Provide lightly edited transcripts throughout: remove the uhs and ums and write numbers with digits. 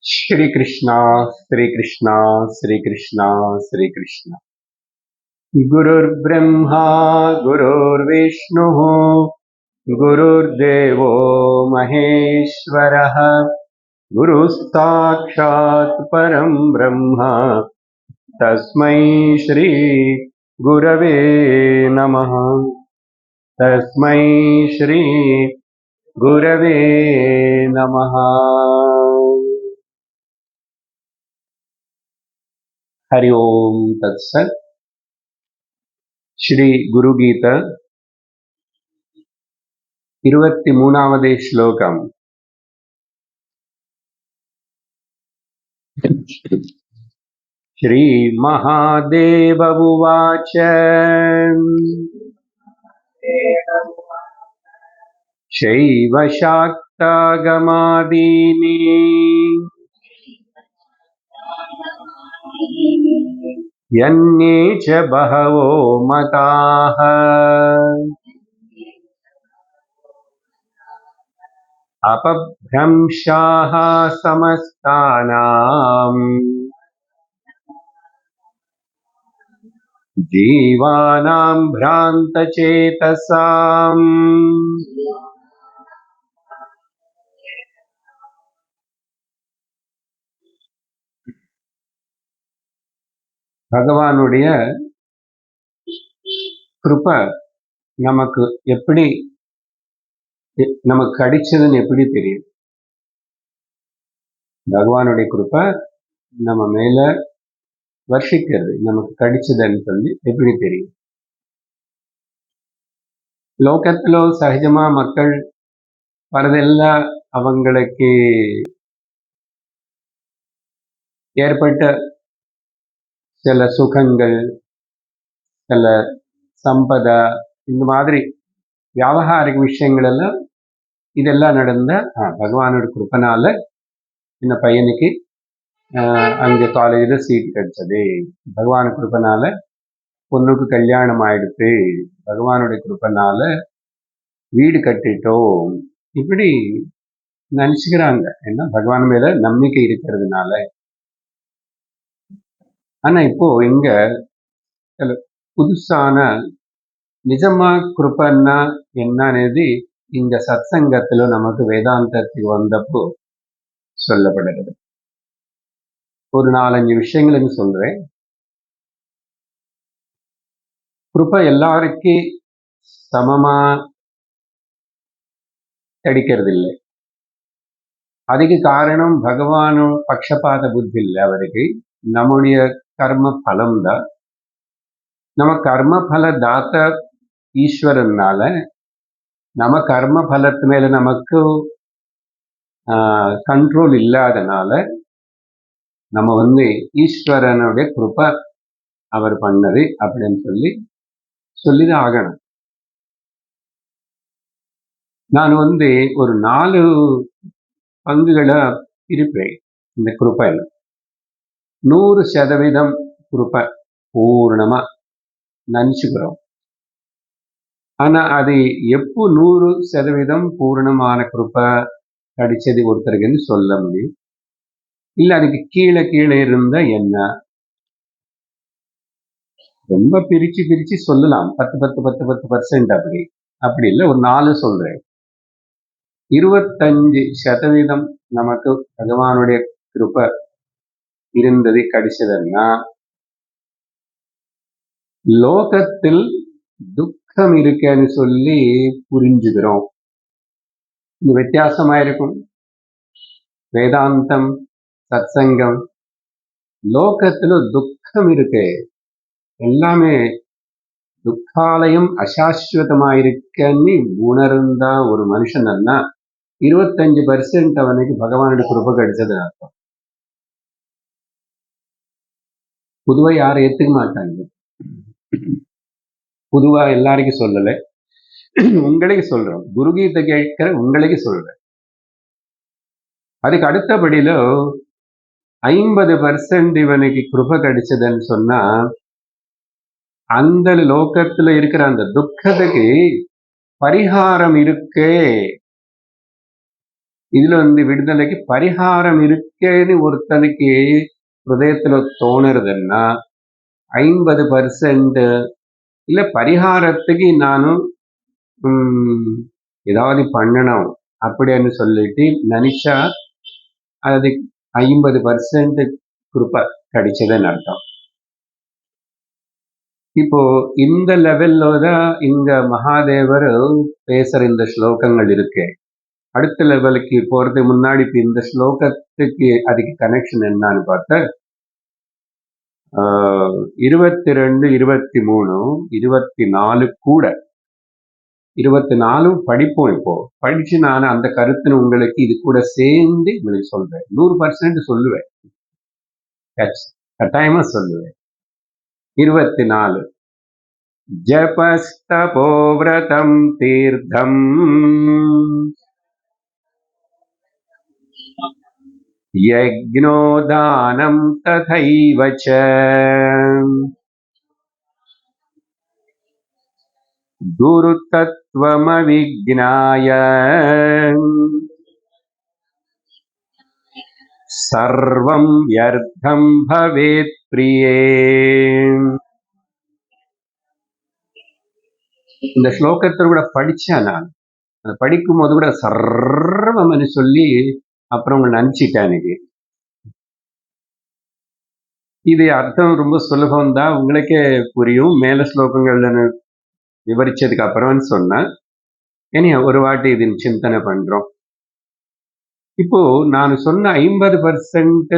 श्री कृष्णा श्री कृष्णा श्री कृष्णा श्री कृष्णा। गुरुर्ब्रह्मा गुरुर्विष्णुः गुरुर्देवो महेश्वरः गुरुस्साक्षात् परं ब्रह्म तस्मै श्री गुरवे नमः। तस्मै श्री गुरवे नमः। हरि ओम तत्सत्। श्री गुरुगीता 23வது श्लोकम्। श्रीमहादेव उवाच शैव शाक्तागमादीनि यन्ये च बहवो मताः अपभ्रंशाः समस्तानाम् जीवानां भ्रान्तचेतसाम्। பகவானுடைய கிருபை நமக்கு எப்படி நமக்கு கிடைச்சதுன்னு எப்படி தெரியும்? பகவானுடைய கிருபை நம்ம மேல வர்ஷிக்கிறது நமக்கு கிடைச்சதுன்னு சொல்லி எப்படி தெரியும்? லோகத்துல சகஜமா மக்கள் வரதெல்லாம் அவங்களுக்கு ஏற்பட்ட சில சுகங்கள், சில சம்பதா, இந்த மாதிரி வியாபகாரிக விஷயங்கள் எல்லாம் இதெல்லாம் நடந்த பகவானோட கிருபனால இந்த பையனுக்கு அங்கே காலேஜில் சீட் கிடைச்சது, பகவான கிருபனால பொண்ணுக்கு கல்யாணம் ஆயிடுத்து, பகவானுடைய கிருபனால வீடு கட்டிட்டோம், இப்படி நினைச்சுக்கிறாங்க. ஏன்னா பகவான் மேல நம்பிக்கை இருக்கிறதுனால. ஆனா இப்போ இங்க சில புதுசான நிஜமா கிருபன்னா என்ன అనేది இந்த சத்சங்கத்துல நமக்கு வேதாந்தத்துக்கு வந்தப்போ சொல்லப்படுகிறது. ஒரு 4-5 விஷயங்களுக்கு சொல்றேன். கிருபை எல்லாருக்கும் சமமா கிடைக்கிறது இல்லை. அதுக்கு காரணம் பகவானும் பக்ஷபாத புத்தி இல்லை அவருக்கு. நம்முடைய கர்ம பலம் தான். நம்ம கர்ம பல தாத்த ஈஸ்வரனால நம்ம கர்ம பலத்து மேல நமக்கு கண்ட்ரோல் இல்லாதனால நம்ம ஈஸ்வரனுடைய கிருபை அவர் பண்ணது அப்படின்னு சொல்லிதான் ஆகணும். நான் ஒரு 4 பங்குகளை இருப்பேன் இந்த கிருபையில். 100% கிருபை பூர்ணமா நினைச்சுக்கிறோம். ஆனா அது எப்போ 100% பூர்ணமான கிருபை கிடைச்சது ஒருத்தருக்குன்னு சொல்ல முடியும்? இல்ல அதுக்கு கீழே கீழே இருந்த என்ன? ரொம்ப பிரிச்சு சொல்லலாம். 10% அப்படி இல்லை. ஒரு 4 சொல்றேன். 25% நமக்கு பகவானுடைய கிருபை இருந்தது கிடைச்சதுன்னா லோகத்தில் துக்கம் இருக்கேன்னு சொல்லி புரிஞ்சுக்கிறோம். இது வித்தியாசமா இருக்கும். வேதாந்தம், சத்சங்கம், லோகத்துல துக்கம் இருக்கு, எல்லாமே துக்காலயம் அசாஸ்வதமாயிருக்கன்னு உணர்ந்தா ஒரு மனுஷன்னா 25% அவனுக்கு பகவானுடைய கிருபை கிடைச்சது அர்த்தம். பொதுவா யாரும் ஏத்துக்க மாட்டாங்க. பொதுவா எல்லாருக்கும் சொல்லல, உங்களுக்கு சொல்றோம். குருகீதை கேட்கிற உங்களுக்கு சொல்றேன். அதுக்கு அடுத்தபடியில 50% இவனுக்கு கிருபை கிடைச்சதுன்னு சொன்னா அந்த லோகத்துல இருக்கிற அந்த துக்கத்துக்கு பரிகாரம் இருக்கே. இதுல விடுதலைக்கு பரிகாரம் இருக்கேன்னு ஒருத்தனுக்கு ஹிருதயத்துல தோணுறதுன்னா 50% இல்ல பரிகாரத்துக்கு நானும் ஏதாவது பண்ணணும் அப்படின்னு சொல்லிட்டு நினைச்சா அது 50% கிருபை கிடைச்சதுன்னு அர்த்தம். இப்போ இந்த லெவல்ல தான் இங்க மகாதேவர் பேசுற இந்த ஸ்லோகங்கள் இருக்கு. அடுத்த லெவலுக்கு போறதுக்கு முன்னாடி இப்ப இந்த ஸ்லோகத்துக்கு அதுக்கு கனெக்ஷன் என்னன்னு பார்த்தா 22, 23, 24 கூட 24 படிப்போம். இப்போ படிச்சு நான் அந்த கருத்துன்னு உங்களுக்கு இது கூட சேர்ந்து உங்களுக்கு சொல்றேன். 100% சொல்லுவேன், கட்டாயமா சொல்லுவேன். 24 ஜபஸ்தபோவ்ரதம் தீர்த்தம் யக்ஞோதானம் ததைவ ச குருதத்வமவிஜ்ஞாய சர்வம் யர்த்தம் பவேத் பிரியே. இந்த ஸ்லோகத்தை கூட படிச்சேன் நான். அதை படிக்கும் போது கூட சர்வம்னு சொல்லி அப்புறம் உங்களை நினைச்சிட்டேன். எனக்கு இது அர்த்தம் ரொம்ப சுலபம் தான், உங்களுக்கே புரியும். மேல ஸ்லோகங்கள்ல விவரிச்சதுக்கு அப்புறம்னு சொன்னேன். இனி ஒரு வாட்டி இது சிந்தனை பண்றோம். இப்போ நான் சொன்ன 50%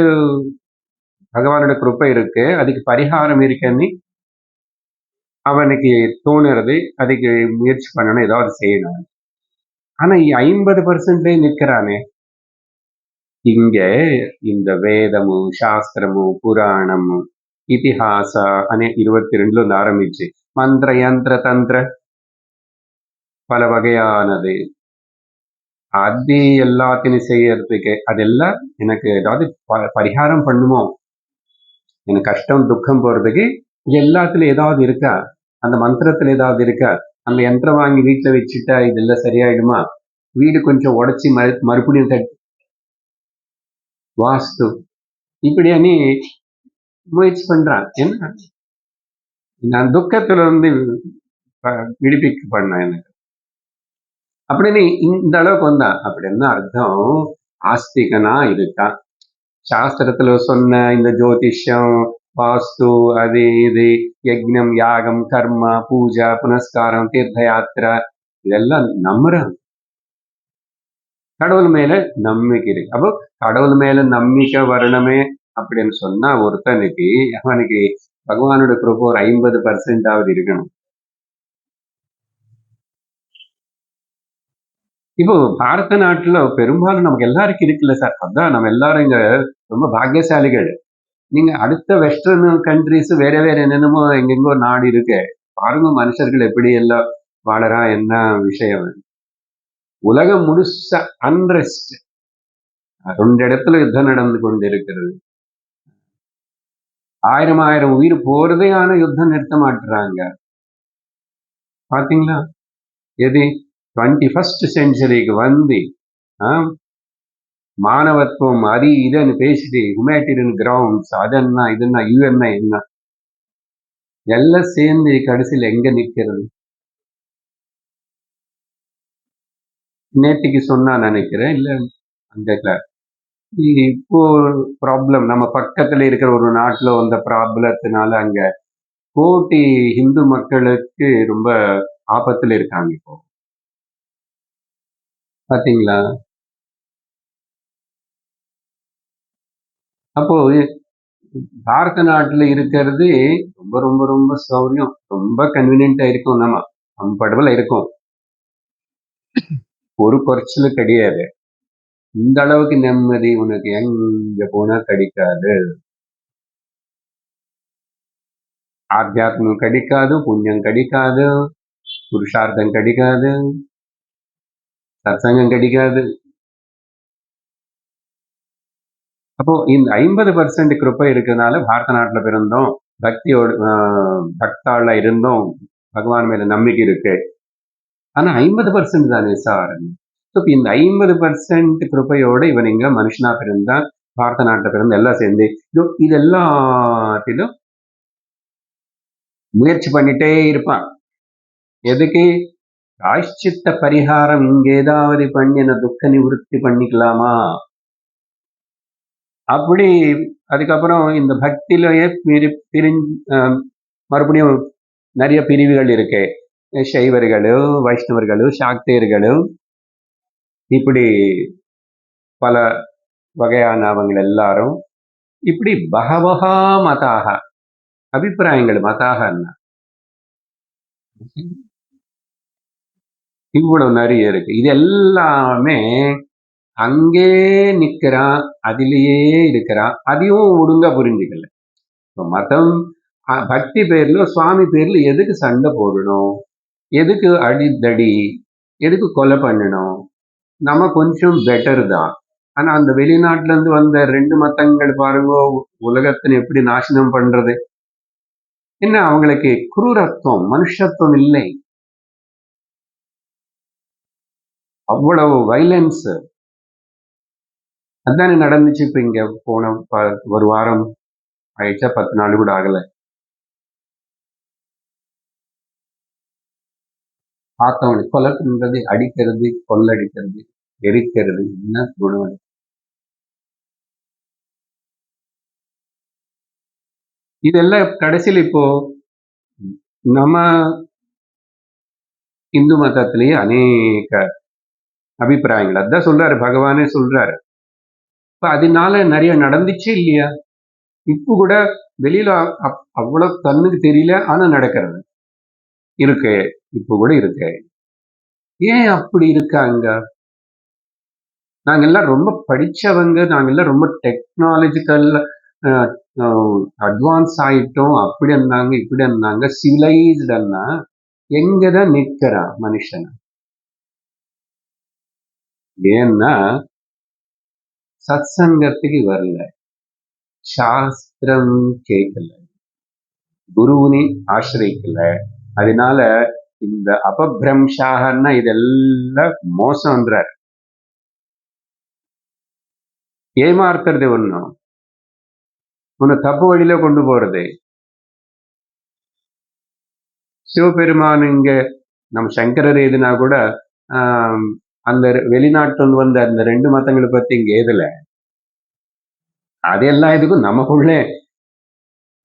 பகவானோட கிருப்பை இருக்கு, அதுக்கு பரிகாரம் இருக்குன்னு அவனுக்கு தோணுறது, அதுக்கு முயற்சி பண்ணணும், ஏதாவது செய்யணும். ஆனா 50% நிற்கிறானே இங்க. இந்த வேதமு சாஸ்திரமு புராணமு இதிஹாச அనే 22 ஆரம்பிச்சு மந்திர யந்திர தந்திர பல வகையானது, அது எல்லாத்தையும் செய்யறதுக்கு அதெல்லாம் எனக்கு ஏதாவது பரிகாரம் பண்ணுமோ, எனக்கு கஷ்டம் துக்கம் போறதுக்கு இது எல்லாத்துலயும் ஏதாவது இருக்கா, அந்த மந்திரத்துல ஏதாவது இருக்கா, அந்த யந்திரம் வாங்கி வீட்டுல வச்சுட்டா இதெல்லாம் சரியாயிடுமா, வீடு கொஞ்சம் உடைச்சி மறுபடியும் வாஸ்து இப்படியானி முயற்சி பண்றான். என்ன நான் துக்கத்துல விடுவிக்க பண்ண எனக்கு அப்படின்னு இந்த அளவுக்கு வந்தான். அப்படின்னு அர்த்தம் ஆஸ்திகனா இருக்கான். சாஸ்திரத்துல சொன்ன இந்த ஜோதிஷம் வாஸ்து அது இது யஜ்ஞம் யாகம் கர்மா பூஜா புனஸ்காரம் தீர்த்த யாத்திரை இதெல்லாம் நம்புறான். கடவுள் மேல நம்பிக்கை இருக்கு. அப்போ கடவுள் மேல நம்பிக்கை வரணுமே அப்படின்னு சொன்னா ஒருத்தனுக்கு அவனுக்கு பகவானோட கிருபை ஒரு 50% இருக்கணும். இப்போ பாரத நாட்டுல பெரும்பாலும் நமக்கு எல்லாருக்கும் இருக்குல்ல சார், அதான் நம்ம எல்லாரும் இங்க ரொம்ப பாக்கியசாலிகள். நீங்க அடுத்த வெஸ்டர்ன் கண்ட்ரிஸ் வேற வேற என்னென்னமோ எங்கெங்கோ நாடு இருக்கு, பாருங்க மனுஷர்கள் எப்படி எல்லாம் வாழறா, என்ன விஷயம். உலகம் முழுச அன்ரெஸ்ட், 2 இடத்துல யுத்தம் நடந்து கொண்டு இருக்கிறது. 1000 உயிர் போறதே, ஆனா யுத்தம் நிறுத்த மாட்டுறாங்க. பாத்தீங்களா? எது 21st செஞ்சுரிக்கு வந்து மாணவத்துவம் அது இதுன்னு பேசிட்டு ஹியூமனிட்டேரியன் கிரவுண்ட்ஸ் அதென்ன இதுன்னா யூஎன்ஐ என்ன எல்லாம் சேர்ந்து கடைசியில் எங்க நிற்கிறது? நேற்றுக்கு சொன்னா நினைக்கிறேன், இல்ல அந்த கிளாஸ். இப்போ ப்ராப்ளம் நம்ம பக்கத்துல இருக்கிற ஒரு நாட்டுல வந்த ப்ராப்ளத்தினால அங்க கோட்டி ஹிந்து மக்களுக்கு ரொம்ப ஆபத்துல இருக்காங்க இப்போ. பாத்தீங்களா? அப்போ பாரத நாட்டுல இருக்கிறது ரொம்ப ரொம்ப ரொம்ப சௌரியம், ரொம்ப கன்வீனியன்டா இருக்கும், நம்ம கம்ஃபர்டபுளா இருக்கும், ஒரு குறைச்சலும் கிடையாது. இந்த அளவுக்கு நிம்மதி உனக்கு எங்க போனா கிடைக்காது. ஆத்தியாத்மம் கிடைக்காது, புண்ணியம் கிடைக்காது, புருஷார்த்தம் கிடைக்காது, சத்சங்கம் கிடைக்காது. அப்போ இந்த 50% கிருப்பை இருக்கிறதுனால பாரத நாட்டுல பிறந்தோம், பக்தியோட பக்தாள இருந்தோம், பகவான் மேல நம்பிக்கை இருக்கு. ஆனா 50% தானே சார். இப்ப இந்த 50% கிருபையோட இவன் இங்க மனுஷனா பிறந்தான், பாரத நாட்டுல பிறந்து எல்லாம் சேர்ந்து இது எல்லாத்திலும் முயற்சி பண்ணிட்டே இருப்பான். எதுக்கு? பிராயஷ்சித்த பரிகாரம் இங்க ஏதாவது பண்ணின துக்க நிவர்த்தி பண்ணிக்கலாமா? அப்படி அதுக்கப்புறம் இந்த பக்தியிலேயே மறுபடியும் நிறைய பிரிவுகள் இருக்கு. சைவர்களும் வைஷ்ணவர்களும் சாக்தேயர்களும் இப்படி பல வகையானவங்க எல்லாரும் இப்படி பகவகா மதாக அபிப்பிராயங்கள் மதாக இவ்வளவு நிறைய இருக்கு. இது எல்லாமே அங்கே நிக்கிறான், அதிலேயே இருக்கிறான், அதையும் ஒழுங்கா புரிஞ்சுக்கல. மதம் பக்தி பேர்ல சுவாமி பேர்ல எதுக்கு சண்டை போடணும், எதுக்கு அடித்தடி, எதுக்கு கொலை பண்ணணும்? நம்ம கொஞ்சம் பெட்டர் தான். ஆனா அந்த வெளிநாட்டுல இருந்து வந்த 2 மதங்கள் பாருங்க உலகத்தின் எப்படி நாசனம் பண்றது. என்ன அவங்களுக்கு குரூரத்துவம், மனுஷத்துவம் இல்லை. அவ்வளவு வைலன்ஸ். அதானே நடந்துச்சு. இப்ப இங்க போன ஒரு வாரம் ஆயிடுச்சா, 10 நாள் கூட ஆகல. பார்த்தவனை கொலை பண்றது, அடிக்கிறது, கொள்ளடிக்கிறது, எரிக்கிறது, என்ன குணம்? இதெல்லாம் கடைசியில் இப்போ நம்ம இந்து மதத்திலேயே அநேக அபிப்பிராயங்கள். அதான் சொல்றாரு, பகவானே சொல்றாரு. இப்ப அதனால நிறைய நடந்துச்சு இல்லையா? இப்ப கூட வெளியில அவ்வளவு கண்ணுக்கு தெரியல, ஆனா நடக்கிறது இருக்கு. இப்ப கூட இருக்கு. ஏன் அப்படி இருக்காங்க? நாங்கெல்லாம் ரொம்ப படிச்சவங்க, நாங்கெல்லாம் ரொம்ப டெக்னாலஜிக்கல் அட்வான்ஸ் ஆயிட்டோம். அப்படி இருந்தாங்க, இப்படி இருந்தாங்க, சிவிலைஸ்டுன்னா எங்கதான் நிற்கிறான் மனுஷன்? ஏன்னா சத்சங்கத்துக்கு வரல, சாஸ்திரம் கேட்கல, குருவினை ஆசிரியக்கல. அதனால இந்த அபபிரம்சாகன்னா இதெல்லாம் மோசம்ன்றார். ஏமாத்துறது ஒண்ணும், உன்னை தப்பு வழியில கொண்டு போறது. சிவபெருமான் இங்க நம் சங்கரர் எதுனா கூட அந்த வெளிநாட்டு வந்த அந்த 2 மதங்களை பத்தி இங்க ஏதல. அதெல்லாம் இதுக்கும் நமக்குள்ளே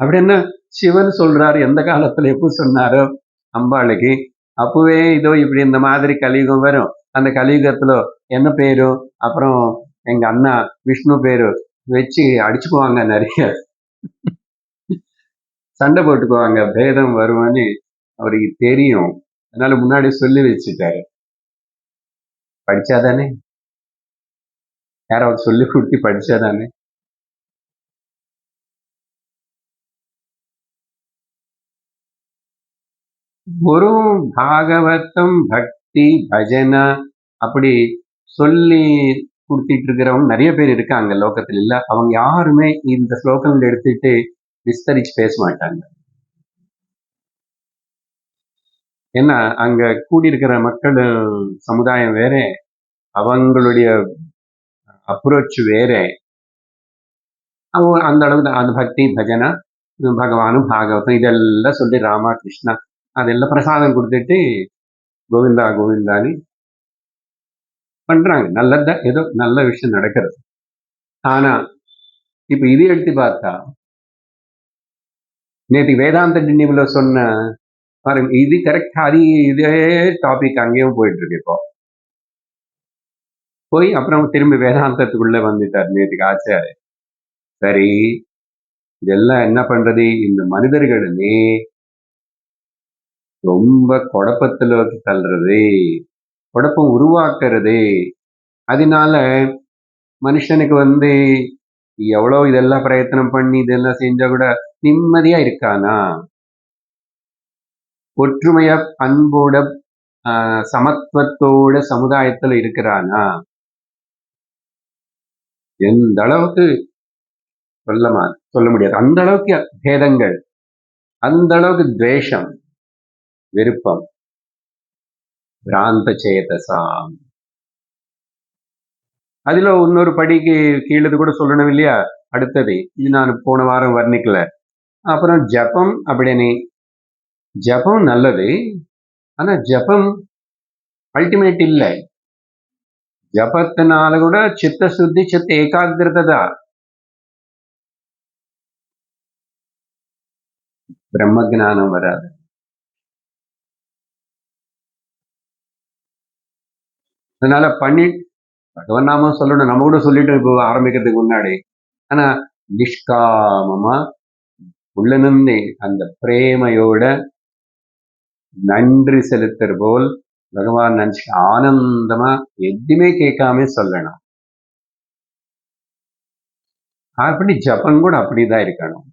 அப்படி என்ன சிவன் சொல்றாரு, எந்த காலத்துல எப்ப சொன்னாரோ அம்பாளுக்கு, அப்பவே இதோ இப்படி இந்த மாதிரி கலியுகம் வரும். அந்த கலியுகத்துல என்ன பேரு, அப்புறம் எங்க அண்ணா விஷ்ணு பேரு வச்சு அடிச்சுக்குவாங்க, நிறைய சண்டை போட்டுக்குவாங்க, பேதம் வருவான்னு அவருக்கு தெரியும். அதனால முன்னாடி சொல்லி வச்சுட்டாரு. படிச்சாதானே, யாராவது சொல்லி கொடுத்து படிச்சாதானே. ஒரு பாகவதம் பக்தி பஜனை அப்படி சொல்லி கொடுத்துட்டு இருக்கிறவங்க நிறைய பேர் இருக்காங்க லோகத்துல. இல்ல அவங்க யாருமே இந்த ஸ்லோகங்கள் எடுத்துட்டு விஸ்தரிச்சு பேச மாட்டாங்க. ஏன்னா அங்க கூடியிருக்கிற மக்கள் சமுதாயம் வேற, அவங்களுடைய அப்ரோச் வேற. அவங்க அந்த அளவுக்கு அந்த பக்தி பஜனை பகவானும் பாகவதம் இதெல்லாம் சொல்லி ராமா கிருஷ்ணா அதெல்லாம் பிரசாதம் கொடுத்துட்டு கோவிந்தா கோவிந்தான்னு பண்றாங்க. நல்லதான், ஏதோ நல்ல விஷயம் நடக்கிறது. ஆனா இப்ப இது எடுத்து பார்த்தா, நேற்று வேதாந்த நினைவுல சொன்ன பாருங்க, இது கரெக்டா அது இதே டாபிக் அங்கேயும் போயிட்டு இருக்கு. இப்போ போய் அப்புறம் திரும்பி வேதாந்தத்துக்குள்ள வந்துட்டார் நேற்றுக்கு ஆச்சாரியர். சரி, இதெல்லாம் என்ன பண்றது? இந்த மனிதர்களுமே ரொம்ப குழப்பத்துல தள்ளுறது, குழப்பம் உருவாக்குறது. அதனால மனுஷனுக்கு எவ்வளவு இதெல்லாம் பிரயத்தனம் பண்ணி இதெல்லாம் செஞ்சா கூட நிம்மதியா இருக்கானா? ஒற்றுமைய பண்போட சமத்துவத்தோட சமுதாயத்துல இருக்கிறானா? எந்த அளவுக்கு சொல்ல முடியாது. அந்த அளவுக்கு பேதங்கள், அந்த அளவுக்கு துவேஷம், விருப்பம், பிராந்த சேதசாம். அதுல இன்னொரு படிக்கு கீழது கூட சொல்லணும் இல்லையா? அடுத்தது இது நான் போன வாரம் வர்ணிக்கல. அப்புறம் ஜபம் அப்படின்னு. ஜபம் நல்லது. ஆனா ஜபம் அல்டிமேட் இல்ல. ஜபத்தினால கூட சித்த சுத்தி, சித்த ஏகாகிரதை தான். பிரம்ம ஞானம் வராது. அதனால பண்ணி பகவன் நாமம் சொல்லணும். நம்ம கூட சொல்லிட்டோம் இப்போ ஆரம்பிக்கிறதுக்கு முன்னாடி. ஆனா நிஷ்காமமா உள்ள நின்று அந்த பிரேமையோட நன்றி செலுத்துற போல் பகவான் நினைச்சு ஆனந்தமா எதுவுமே கேட்காம சொல்லணும். அப்படி ஜபம் கூட அப்படிதான் இருக்கணும்.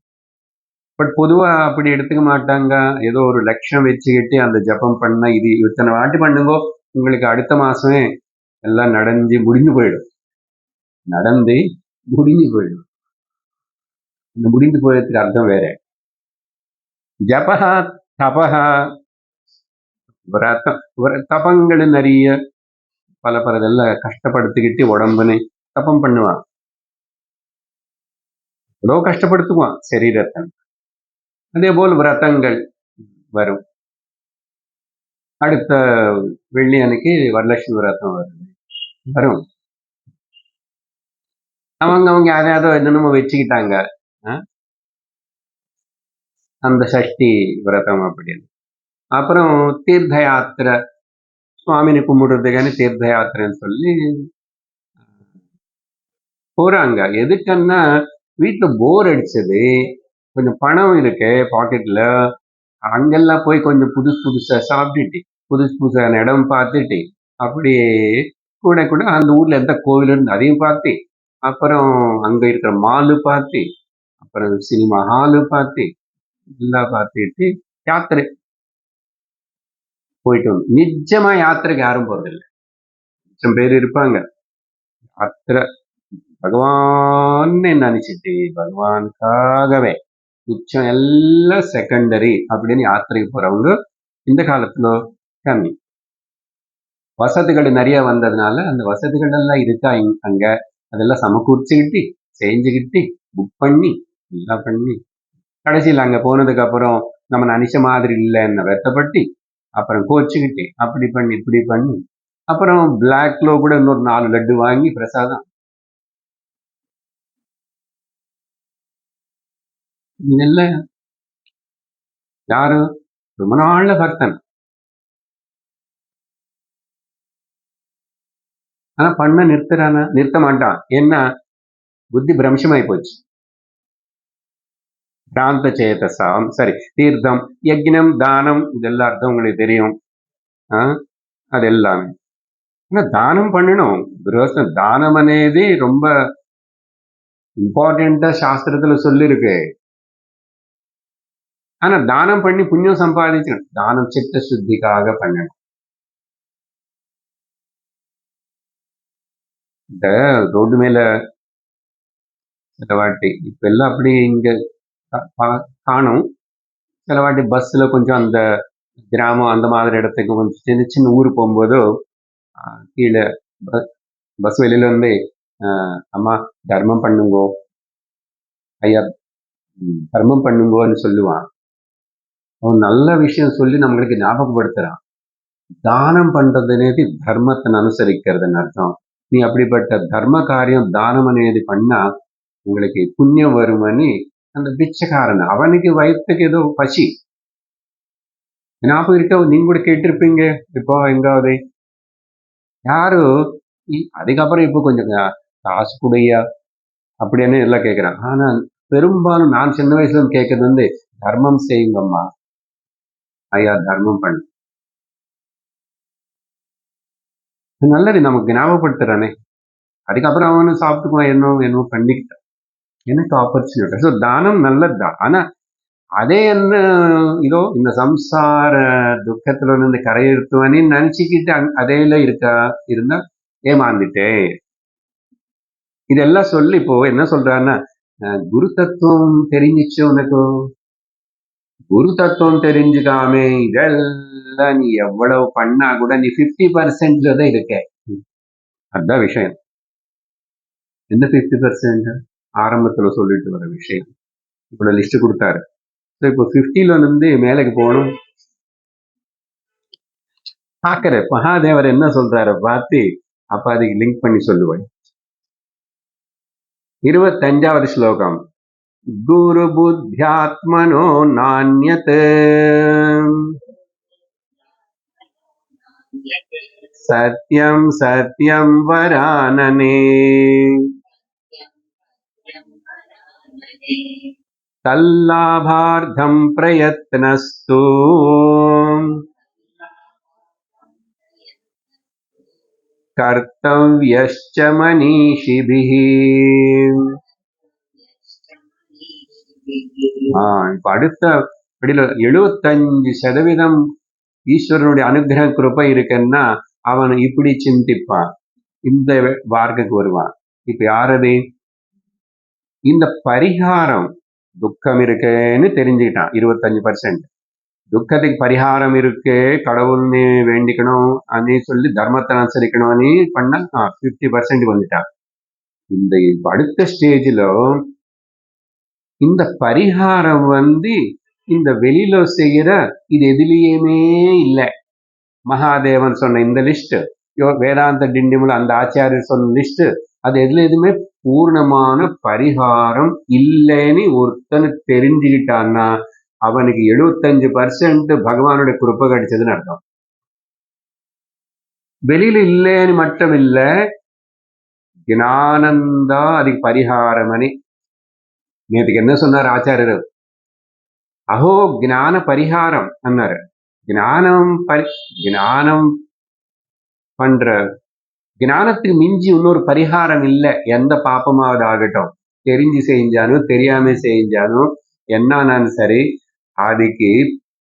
பட் பொதுவா அப்படி எடுத்துக்க மாட்டாங்க. ஏதோ ஒரு லட்சம் வச்சுக்கிட்டு அந்த ஜபம் பண்ண இது இத்தனை வாட்டி பண்ணுங்கோ, உங்களுக்கு அடுத்த மாசமே எல்லாம் நடந்து முடிஞ்சு போயிடும். நடந்து முடிஞ்சு போயிடும். இந்த முடிந்து போயதுக்கு அர்த்தம் வேற. ஜபஹா தபஹா தபங்கள் நிறைய பல இதெல்லாம் கஷ்டப்படுத்திக்கிட்டு உடம்புன்னு தபம் பண்ணுவான். எவ்வளோ கஷ்டப்படுத்துவான் சரீரத்தை. அதே போல் விரதங்கள் வரும். அடுத்த வெள்ளி அன்னைக்கு வரலட்சுமி விரதம் வரும். அவங்க யாரையாவது என்னென்னமோ வச்சுக்கிட்டாங்க. அந்த சஷ்டி விரதம் அப்படின்னு. அப்புறம் தீர்த்த யாத்திரை, சுவாமினை கும்பிடுறதுக்கான தீர்த்த யாத்திரைன்னு சொல்லி போறாங்க. எதுக்குன்னா வீட்டுல போர் அடிச்சது, கொஞ்சம் பணம் இருக்கு பாக்கெட்ல, அங்கெல்லாம் போய் கொஞ்சம் புதுசா சாப்பிட்டுட்டு புதுசான இடம் பார்த்துட்டு அப்படியே கூட கூட அந்த ஊர்ல எந்த கோவில் இருந்து அதையும் பார்த்து, அப்புறம் அங்க இருக்கிற மாலு பார்த்து, அப்புறம் சினிமா ஹாலு பார்த்து எல்லாம் பார்த்துட்டு யாத்திரை போயிட்டு வந்து. நிஜமா யாத்திரைக்கு யாரும் போறதில்லை. லட்சம் பேர் இருப்பாங்க. யாத்திரை பகவான் நினைச்சிட்டு பகவானுக்காகவே, மிச்சம் எல்லாம் செகண்டரி அப்படின்னு யாத்திரைக்கு போறவங்க இந்த காலத்துல கம்மி. வசதிகள் நிறைய வந்ததுனால அந்த வசதிகள் எல்லாம் இருக்கா அங்க, அதெல்லாம் சமக்கூர்ச்சிக்கிட்டு செஞ்சுக்கிட்டு புக் பண்ணி எல்லாம் பண்ணி கடைசியில் அங்க போனதுக்கு அப்புறம் நம்ம நினைச்ச மாதிரி இல்லைன்னு வெத்தப்பட்டு அப்புறம் கோச்சுக்கிட்டு அப்படி பண்ணி இப்படி பண்ணி அப்புறம் பிளாக்ல கூட இன்னொரு 4 லட்டு வாங்கி பிரசாதம். இதெல்லாம் யாரு ரொம்ப நாள்ல பக்தன், ஆனா பண்ண நிறுத்துறானா? நிறுத்த மாட்டான். ஏன்னா புத்தி பிரம்சமாயி போச்சு. பிராந்த சேதசாம். சரி, தீர்த்தம், யஜ்னம், தானம் இதெல்லாம் அர்த்தம் உங்களுக்கு தெரியும். அது எல்லாமே. ஆனா தானம் பண்ணணும். தானம் అనేది ரொம்ப இம்பார்ட்டண்டா சாஸ்திரத்துல சொல்லிருக்கு. ஆனா தானம் பண்ணி புண்ணியம் சம்பாதிக்கணும். தானம் சித்த சுத்திக்காக பண்ணணும். இந்த ரோடு மேல சில வாட்டி இப்ப எல்லாம் அப்படி இங்க காணும். சில வாட்டி பஸ்ல கொஞ்சம் அந்த கிராமம் அந்த மாதிரி இடத்துக்கு கொஞ்சம் சின்ன சின்ன ஊர் போகும்போது கீழே பஸ் வெளியில வந்து அம்மா தர்மம் பண்ணுங்கோ, ஐயா தர்மம் பண்ணுங்கோன்னு சொல்லுவான். அவன் நல்ல விஷயம் சொல்லி நம்மளுக்கு ஞாபகப்படுத்துறான். தானம் பண்றதுனேது தர்மத்தை அனுசரிக்கிறதுன்னு அர்த்தம். நீ அப்படிப்பட்ட தர்ம காரியம் தானம் అనేది பண்ணா உங்களுக்கு புண்ணியம் வருமని அந்த பிச்சைக்காரன் அவனுக்கு வயிற்றுக்கு ஏதோ பசி ஞாபகம் இருக்க, நீங்க கூட கேட்டிருப்பீங்க. இப்போ எங்காவது யாரு அதுக்கப்புறம் இப்போ கொஞ்சம் காசு கூடையா அப்படின்னு எல்லாம் கேட்கிறான். ஆனா பெரும்பாலும் நான் சின்ன வயசுல இருந்து கேட்கறது வந்து தர்மம் செய்யுங்கம்மா, ஐயா தர்மம் பண்ணு. நல்லது, நமக்கு ஞாபகப்படுத்துறானே. அதுக்கப்புறம் அவனு சாப்பிட்டுக்குவான், என்னவோ பண்ணிக்கிட்டான். எனக்கு ஆப்பர்ச்சுனிட்டி. ஸோ தானம் நல்லதுதான். ஆனா அதே என்ன இதோ இந்த சம்சார துக்கத்துல இருந்து கரையிருத்துவனே நினைச்சுக்கிட்டு அதேல இருந்தா ஏமாந்துட்டே. இதெல்லாம் சொல்லி இப்போ என்ன சொல்றான்னா, குரு தத்துவம் தெரிஞ்சிச்சு உனக்கு. குரு தத்துவம் தெரிஞ்சுக்காம இதெல்லாம் நீ எவ்வளவு பண்ணா கூட நீ 50% இருக்க. அதுதான் விஷயம். என்ன 50%? ஆரம்பத்துல சொல்லிட்டு வர விஷயம். இவ்வளவு லிஸ்ட் கொடுத்தாரு. ஸோ இப்போ 50ல இருந்து மேலைக்கு போகணும். பார்க்கிற மகாதேவர் என்ன சொல்றாரு பார்த்து அப்ப அதுக்கு லிங்க் பண்ணி சொல்லுவேன். 25வது ஸ்லோகம். குரு புத்தியாத்மனோ நான்யத் சத்யம் சத்யம் வரானனே தல்லாபார்த்தம் பிரயத்னஸ்து கர்த்தவ்யஸ்ச மனீஷிபிஹ. இப்ப அடுத்த படியில 75% ஈஸ்வரனுடைய அனுகிரக கிருபை இருக்குன்னா அவன் இப்படி சிந்திப்பான், இந்த மார்க்குக்கு வருவான். இப்ப யாரது? இந்த பரிகாரம் துக்கம் இருக்குன்னு தெரிஞ்சுக்கிட்டான் 25%. துக்கத்துக்கு பரிகாரம் இருக்கு, கடவுள்னு வேண்டிக்கணும் அப்படின்னு சொல்லி தர்மத்தை அனுசரிக்கணும்னு பண்ண 50% வந்துட்டான். இந்த அடுத்த ஸ்டேஜ்ல இந்த பரிகாரம் இந்த வெளியில செய்யற இது எதுலயுமே இல்லை. மகாதேவன் சொன்ன இந்த லிஸ்ட், வேதாந்த டிண்டிமுல அந்த ஆச்சாரியர் சொன்ன லிஸ்ட், அது எதுவுமே பூர்ணமான பரிகாரம் இல்லைன்னு ஒருத்தனு தெரிஞ்சுக்கிட்டான்னா அவனுக்கு 75% பகவானுடைய கிருபை கிடைச்சதுன்னு அர்த்தம். வெளியில இல்லைன்னு மட்டும் இல்ல, ஞானந்தா அதுக்கு பரிகாரமணி. நேற்றுக்கு என்ன சொன்னார் ஆச்சாரியர்? அஹோ ஞான பரிகாரம் அன்னாரு. ஞானம் பண்ற ஞானத்துக்கு மிஞ்சி இன்னொரு பரிகாரம் இல்லை. எந்த பாப்பமாவது ஆகட்டும், தெரிஞ்சு செஞ்சாலும் தெரியாம செஞ்சாலும் என்னானாலும் சரி, அதுக்கு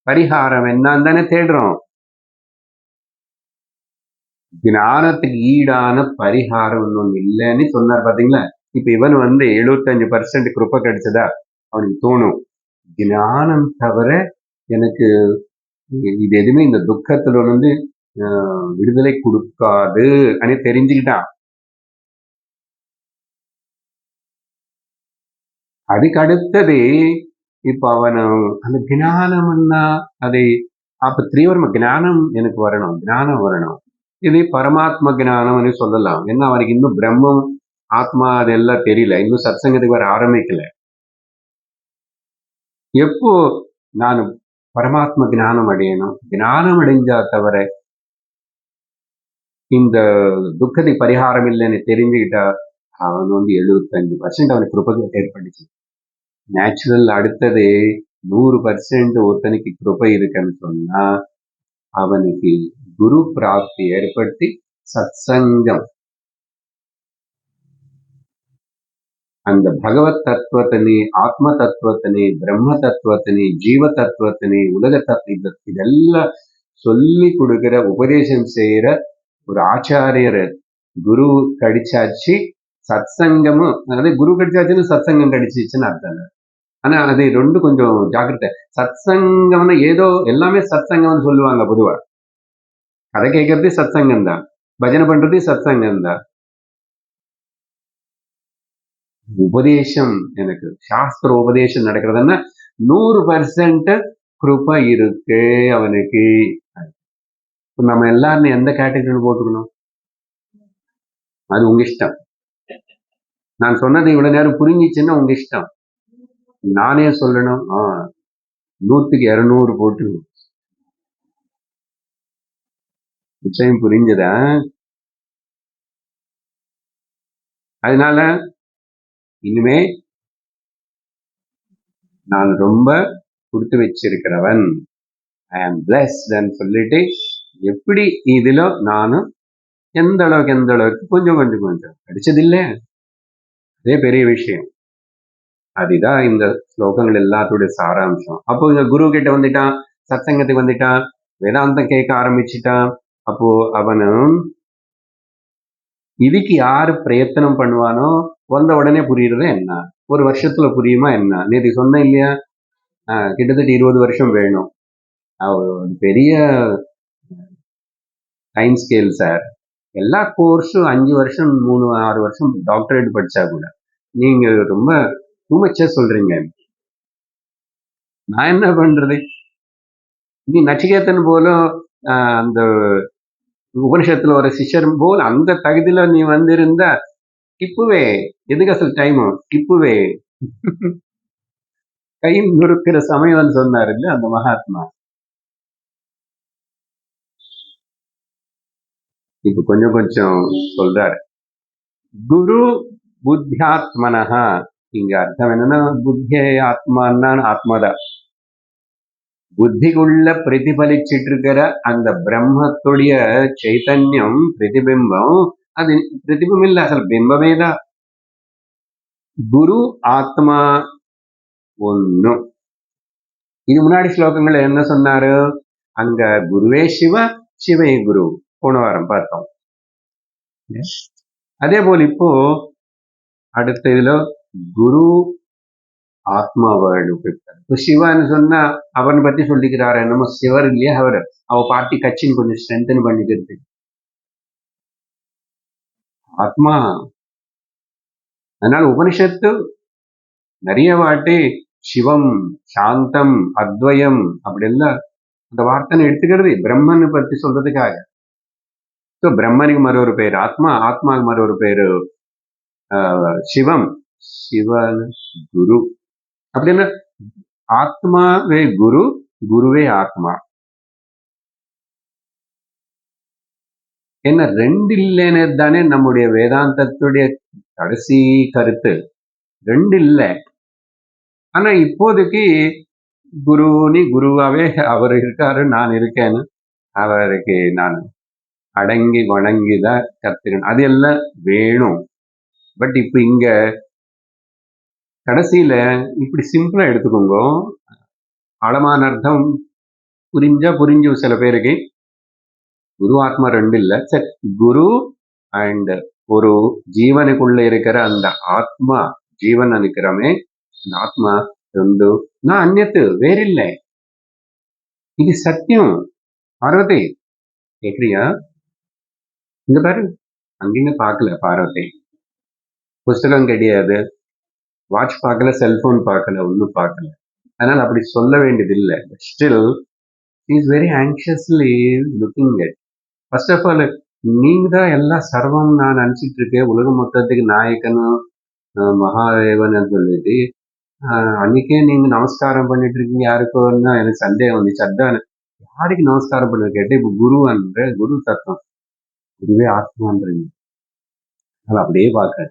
பரிகாரம் என்னன்னு தானே தேடுறோம். ஞானத்துக்கு ஈடான பரிகாரம் ஒண்ணு இல்லைன்னு சொன்னார் பாத்தீங்களா. இப்ப இவன் 75% கிருப்பை கிடைச்சதா அவனுக்கு தோணும், ஞானம் தவிர எனக்கு இது எதுவுமே இந்த துக்கத்துல விடுதலை கொடுக்காது அப்படின்னு தெரிஞ்சுக்கிட்டான். அதுக்கு அடுத்தது இப்ப அவன் அந்த ஞானம்னா அதை அப்ப தீவிரமா ஞானம் எனக்கு வரணும், ஞானம் வரணும். இது பரமாத்ம ஞானம்னு சொல்லலாம். ஏன்னா அவனுக்கு இன்னும் பிரம்மம் ஆத்மா அதெல்லாம் தெரியல, இன்னும் சத்சங்கத்துக்கு வர ஆரம்பிக்கல. எப்போ நான் பரமாத்ம ஞானம் அடையணும், ஞானம் அடைஞ்சா தவிர இந்த துக்கத்துக்கு பரிகாரம் இல்லைன்னு தெரிஞ்சுக்கிட்டா அவன் 75% அவனுக்கு கிருபை ஏற்பட்டுச்சு. நேச்சுரல் அடுத்தது 100% ஒருத்தனுக்கு கிருபை இருக்குன்னு சொன்னா அவனுக்கு குரு பிராப்தி ஏற்படுத்தி சத்சங்கம், அந்த பகவத் தத்துவத்தினி, ஆத்ம தத்துவத்தினி, பிரம்ம தத்துவத்தினி, ஜீவ தத்துவத்தினி, உலக தத்துவ இதெல்லாம் சொல்லி கொடுக்கிற உபதேசம் செய்யற ஒரு ஆச்சாரியர் குரு கடிச்சாச்சு. சத்சங்கமும் அதாவது குரு கடிச்சாச்சுன்னு சத்சங்கம் கடிச்சிச்சுன்னு அர்த்தம். ஆனா அது ரெண்டு கொஞ்சம் ஜாக்கிரதை. சத்சங்கம்னு ஏதோ எல்லாமே சத்சங்கம்னு சொல்லுவாங்க பொதுவா. கதை கேட்கறதே சத்சங்கம் தான், பஜனை பண்றதே சத்சங்கம் தான். உபதேசம் எனக்கு சாஸ்திர உபதேசம் நடக்கிறதுன்னா 100% கிருபை இருக்கு அவனுக்கு. நம்ம எல்லாரும் எந்த கேட்டகரியில போட்டுக்கணும், அது உங்க இஷ்டம். நான் சொன்னது இவ்வளவு நேரம் புரிஞ்சிச்சுன்னா உங்க இஷ்டம். நானே சொல்லணும் 100க்கு 200 போட்டு நிச்சயம் புரிஞ்சதா? அதனால இனிமே நான் ரொம்ப கொடுத்து வச்சிருக்கிறவன், ஐ ஆம் பிளஸ்ட்ன்னு சொல்லிட்டு எப்படி இதுல நானும் எந்த அளவுக்கு கொஞ்சம் கிடைச்சதில்லை, அதே பெரிய விஷயம். அதுதான் இந்த ஸ்லோகங்கள் எல்லாத்துடைய சாராம்சம். அப்போ இந்த குரு கிட்ட வந்துட்டான், சத்சங்கத்துக்கு வந்துட்டான், வேதாந்தம் கேட்க ஆரம்பிச்சுட்டான். அப்போ அவனும் இதுக்கு யாரு பிரயத்தனம் பண்ணுவானோ வந்த உடனே புரியுறது என்ன, ஒரு வருஷத்துல புரியுமா என்ன? நேற்று சொன்னேன் இல்லையா, கிட்டத்தட்ட 20 வருஷம் வேணும். பெரிய டைம் ஸ்கேல் சார். எல்லா கோர்ஸும் 5 வருஷம் 3 6 வருஷம் டாக்டரேட் படிச்சா கூட நீங்க ரொம்ப டூ மச்சா சொல்றீங்க. நான் என்ன பண்றது? நீ நச்சிகேதன் போலும் அந்த உபனிஷத்துல ஒரு சிஷ்யர் போல் அந்த தகுதியில நீ வந்திருந்தா இப்பவே எதுக்கு அசல் டைம் இப்பவே கை நுறுக்கிற சமயம் சொன்னாரு இல்ல அந்த மகாத்மா. இப்ப கொஞ்சம் கொஞ்சம் சொல்றாரு. குரு புத்தியாத்மனஹா. இங்க அர்த்தம் என்னன்னா புத்திய ஆத்மான்னா ஆத்மாதான். புத்திக்குள்ள பிரதிபலிச்சிட்டு இருக்கிற அந்த பிரம்மத்துடைய சைத்தன்யம் பிரதிபிம்பம், அது பிரதிபிம்பம் இல்ல அசல் பிம்பமே தான். குரு ஆத்மா ஒண்ணு. இது முன்னாடி ஸ்லோகங்கள்ல என்ன சொன்னாரு? அங்க குருவே சிவ, சிவே குரு. போன வாரம் பார்த்தோம். அதே போல இப்போ அடுத்த இதுல குரு ஆத்மா வேர்டு. இப்போ சிவான்னு சொன்னா அவனை பத்தி சொல்லிக்கிறாரு. என்னமோ சிவர் இல்லையா அவர், அவ பார்ட்டி கட்சின்னு கொஞ்சம் ஸ்ட்ரென்தன் பண்ணிக்கிறது. ஆத்மா. அதனால உபனிஷத்து நிறைய வாட்டி சிவம், சாந்தம், அத்வயம் அப்படி எல்லாம் அந்த வார்த்தை எடுத்துக்கிறது பிரம்மனை பத்தி சொல்றதுக்காக. ஸோ பிரம்மனுக்கு மற்றொரு பேர் ஆத்மா, ஆத்மாவுக்கு மற்றொரு பேரு சிவம், சிவன் குரு. அப்படின்னா ஆத்மாவே குரு, குருவே ஆத்மா. என்ன ரெண்டு இல்லைன்னு தானே நம்முடைய வேதாந்தத்துடைய கடைசி கருத்து. ரெண்டு இல்லை. ஆனா இப்போதைக்கு குருன்னு குருவாவே அவர் இருக்காரு, நான் இருக்கேன்னு அவருக்கு நான் அடங்கி வணங்கிதான் கத்துக்கணும். அது எல்லாம் வேணும். பட் இப்ப இங்க கடைசியில இப்படி சிம்பிளா எடுத்துக்கோங்க. ஆழமான அர்த்தம் புரிஞ்சு சில பேருக்கு. குரு ஆத்மா ரெண்டு இல்ல, சரி குரு அண்ட் ஒரு ஜீவனுக்குள்ள இருக்கிற அந்த ஆத்மா, ஜீவன் நினைக்கிறோமே அந்த ஆத்மா ரெண்டு நான் அந்நத்து வேறில்லை. இது சத்தியம். பார்வதி கேக்குறியா? இங்க பாரு, அங்கிங்க பார்க்கல பார்வதி. புஸ்தகம் கிடையாது, வாட்ச் பார்க்கல, செல்போன் பார்க்கல, ஒன்றும் பார்க்கல. அதனால அப்படி சொல்ல வேண்டியது இல்லை. Still is very anxiously looking at. First of all நீங்க தான் எல்லாம் சர்வம் நான் நினைச்சிட்டு இருக்கேன், உலகம் மொத்தத்துக்கு நாயக்கனும் மகாதேவன் சொல்லிட்டு அன்னைக்கே நீங்க நமஸ்காரம் பண்ணிட்டு இருக்கீங்க யாருக்கோன்னா எனக்கு சந்தேகம் வந்துச்சு. அதான் யாருக்கு நமஸ்காரம் பண்ண கேட்டு இப்ப குருவன்ற குரு தத்துவம், குருவே ஆத்மான்றீங்க. அது அப்படியே பார்க்க.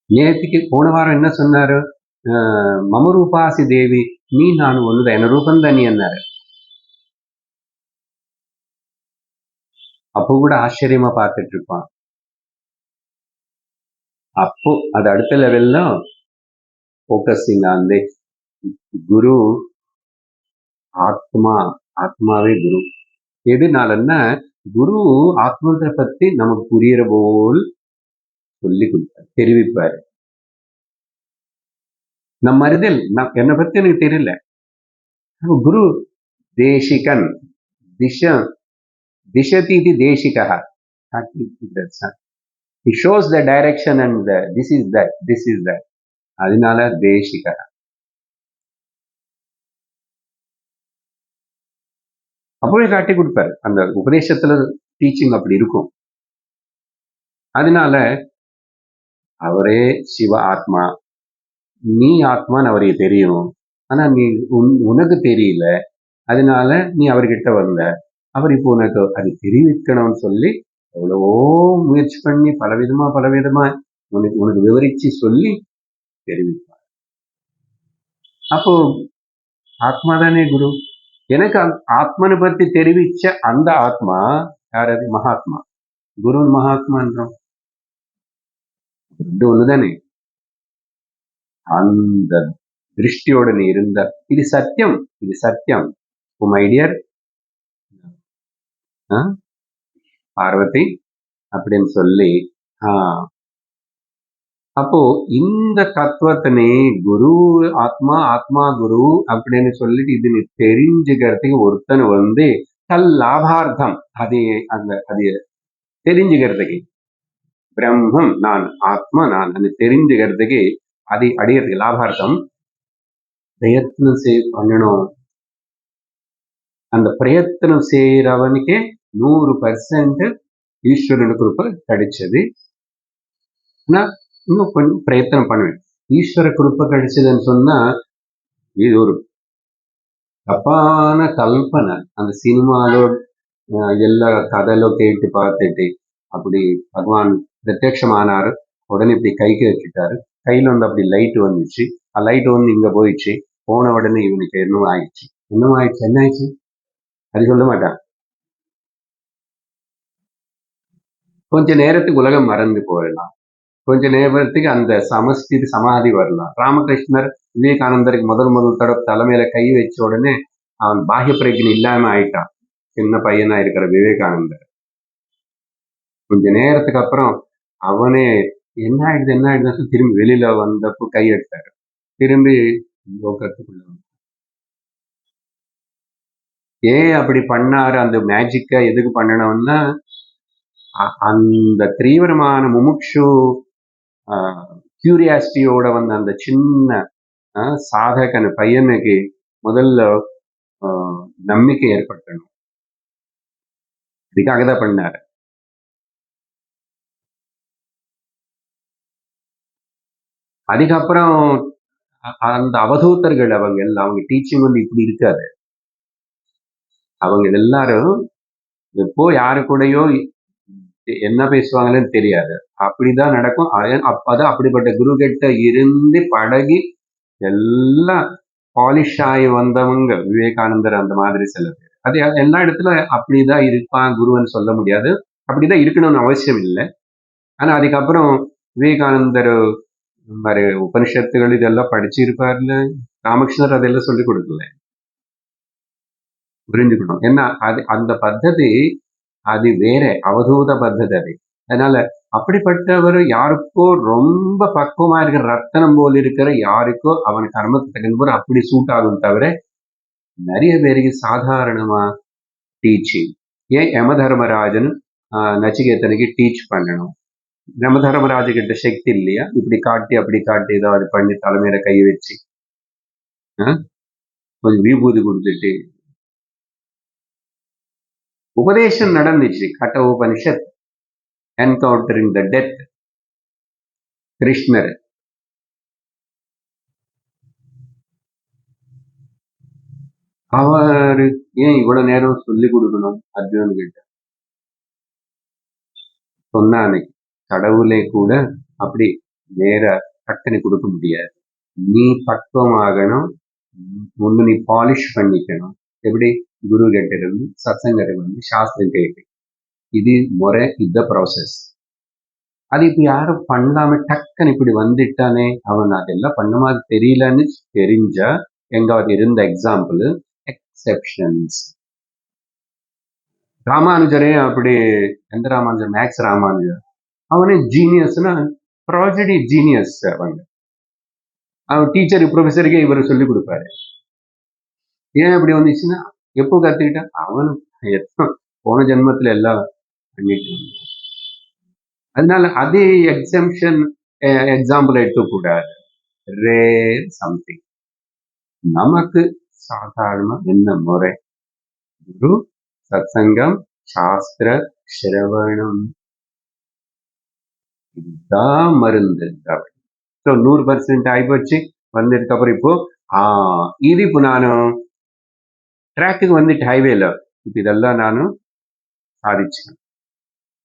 நேற்றுக்கு போன வாரம் என்ன சொன்னாரு? மமரூபாசி தேவி, நீ நான் ஒண்ணுதான், என்ன ரூபம் தான் நீ என்னாரு. அப்போ கூட ஆச்சரியமா பார்த்துட்டு இருப்பான். அப்போ அது அடுத்த லெவல்ல ஃபோக்கஸிங் ஆன் தி குரு ஆத்மா, ஆத்மாவே குரு. எதுனாலன்னா குரு ஆத்மத்தை பத்தி நமக்கு புரியுற போல் சொல்லி கொடுப்பார், தெரிவிப்பாரு. நம்ம அறிதல் என்னை பத்தி எனக்கு தெரியல. குரு Desikan, திஷதி தேசிகா. He shows the direction and this is that. அதனால தேசிகா. அப்பவே காட்டி கொடுப்பாரு. அந்த உபதேசத்துல டீச்சிங் அப்படி இருக்கும். அதனால அவரே சிவ ஆத்மா, நீ ஆத்மான்னு அவருக்கு தெரியும். ஆனா நீ உனக்கு தெரியல, அதனால நீ அவர்கிட்ட வந்த. அவர் இப்போ உனக்கு அது தெரிவிக்கணும்னு சொல்லி எவ்வளவோ முயற்சி பண்ணி பலவிதமா உனக்கு விவரிச்சு சொல்லி தெரிவிப்பார். அப்போ ஆத்மா தானே குரு. எனக்கு ஆத்மனை பத்தி தெரிவிச்ச அந்த ஆத்மா யாராவது மகாத்மா. குரு மகாத்மான்றோம் ரெண்டு ஒண்ணுதானே. அந்த திருஷ்டியோட நீ இருந்த இது சத்தியம், இது சத்தியம். மை டியர் பார்வதி அப்படின்னு சொல்லி அப்போ இந்த தத்துவத்தினே குரு ஆத்மா, ஆத்மா குரு அப்படின்னு சொல்லிட்டு இது நீ தெரிஞ்சுக்கிறதுக்கு ஒருத்தன் வந்து லாபார்த்தம் அது தெரிஞ்சுக்கிறதுக்கு, பிரம்மம் நான், ஆத்மா நான் அது தெரிஞ்சுக்கிறதுக்கு அது அடையிறதுக்கு லாபார்த்தம் பிரயத்னம் பண்ணணும். அந்த பிரயத்தனம் செய்யறவனுக்கே 100% ஈஸ்வரன் கிருப்பை கிடைச்சது. ஆனா இன்னும் கொஞ்சம் பிரயத்தனம் பண்ணுவேன். ஈஸ்வர கிருப்பை கிடைச்சதுன்னு சொன்னா இது ஒரு தப்பான கல்பனை. அந்த சினிமாலோ எல்லா கதையிலோ கேட்டு பார்த்துட்டு அப்படி பகவான் பிரத்யட்சமானாரு, உடனே இப்படி கைக்கு வச்சுட்டாரு, கையில வந்து அப்படி லைட் வந்துச்சு, லைட் வந்து இங்க போயிடுச்சு, போன உடனே இவனுக்கு என்ன ஆயிடுச்சு, என்ன ஆயிடுச்சு அது சொல்ல மாட்டான். கொஞ்ச நேரத்துக்கு உலகம் மறந்து போயிடலாம், கொஞ்ச நேரத்துக்கு அந்த சமஸ்தி சமாதி வரலாம். ராமகிருஷ்ணர் விவேகானந்தருக்கு முதல் தடவை தலைமையில கை வச்ச உடனே அவன் பாகிய பிரஜனை இல்லாம ஆயிட்டான். சின்ன பையனா இருக்கிற விவேகானந்தர் கொஞ்ச நேரத்துக்கு அப்புறம் அவனே என்ன ஆயிடுது திரும்பி வெளியில வந்தப்போ கை எடுத்தாரு, திரும்பி லோகத்துக்குள்ள. ஏன் அப்படி பண்ணாரு? அந்த மேஜிக்க எதுக்கு பண்ணணும்னா, அந்த தீவிரமான முமுட்சு கியூரியாசிட்டியோட வந்த அந்த சின்ன சாதகன பையனுக்கு முதல்ல நம்பிக்கை ஏற்படுத்தணும். இதுக்காக தான் பண்ணாரு. அதுக்கப்புறம் அந்த அவதூத்தர்கள் அவங்க டீச்சிங் வந்து இப்படி இருக்காது. அவங்க எல்லாரும் எப்போ யாரு கூடயோ என்ன பேசுவாங்கன்னு தெரியாது, அப்படிதான் நடக்கும். அப்பதான் அப்படிப்பட்ட குரு கிட்ட இருந்து பழகி எல்லாம் பாலிஷ் ஆகி வந்தவங்க விவேகானந்தர் அந்த மாதிரி சில பேர். அது எல்லா இடத்துல அப்படிதான் இருப்பான் குருன்னு சொல்ல முடியாது, அப்படிதான் இருக்கணும்னு அவசியம் இல்லை. ஆனா அதுக்கப்புறம் விவேகானந்தர் மாதிரி உபனிஷத்துகள் இதெல்லாம் படிச்சிருப்பார்ல, ராமகிருஷ்ணர் அதெல்லாம் சொல்லிக் கொடுக்கல, புரிஞ்சுக்கணும். ஏன்னா அது அந்த பத்ததி அது வேற அவதூத பத்ததி அது. அதனால அப்படிப்பட்டவர் யாருக்கோ ரொம்ப பக்குவமா இருக்கிற ரத்தனம் போல இருக்கிற யாருக்கோ அவன் கர்மத்துக்கு தகுந்த போது அப்படி சூட் ஆகும். தவிர நிறைய பேருக்கு சாதாரணமா டீச்சிங். ஏன் யம தர்மராஜன் நச்சிகேதனுக்கு டீச் பண்ணணும்? யம தர்மராஜ கிட்ட சக்தி இல்லையா? இப்படி காட்டி அப்படி காட்டி ஏதாவது பண்ணி தலைமையில கை வச்சு கொஞ்சம் விபூதி கொடுத்துட்டு உபதேசம் நடந்துச்சு. கட்ட உபனிஷத் என்கவுண்டரிங் த டெத் கிருஷ்ணர். அவரு ஏன் இவ்வளவு நேரம் சொல்லி கொடுக்கணும் அர்ஜுனன் கிட்ட? சொன்னானே கடவுளே கூட அப்படி நேர கட்டணை கொடுக்க முடியாது. நீ பக்குவமாகணும், ஒண்ணு நீ பாலிஷ் பண்ணிக்கணும். எப்படி? குரு கிட்ட இருந்து சத்சங்கரை வந்து சாஸ்திரம் கேட்டு, இது முறை, இந்த ப்ராசஸ். அது இப்ப யாரும் பண்ணாம டக்குன்னு இப்படி வந்துட்டானே, அவன் அதெல்லாம் பண்ண மாதிரி தெரியலன்னு தெரிஞ்சா எங்காவது இருந்த எக்ஸாம்பிள் எக்ஸெப்ஷன்ஸ். ராமானுஜரே அப்படி, எந்த ராமானுஜர்? மேக்ஸ் ராமானுஜர். அவனே ஜீனியஸ்னா ப்ராஜெக்ட் ஜீனியஸ். அவன் டீச்சர் ப்ரொஃபஸருக்கே இவர் சொல்லி கொடுப்பாரு. ஏன் அப்படி வந்துச்சுன்னா, எப்போ கத்துக்கிட்டான்? அவனு போன ஜென்மத்துல எல்லாம் பண்ணிட்டு. அதனால அதே எக்ஸம்ஷன் எக்ஸாம்பிள் எடுக்கக்கூடாது. Rare something. நமக்கு சாதாரண என்ன முறை? குரு, சத்சங்கம், சாஸ்திர சிரவணம், இதுதான் மருந்து. ஸோ 100% ஆகிப்போச்சு. வந்ததுக்கு அப்புறம் இப்போ இது இப்போ நானும் ட்ராக்குக்கு வந்துட்டு ஹைவேல இப்போ இதெல்லாம் நானும் சாதிச்சேன்.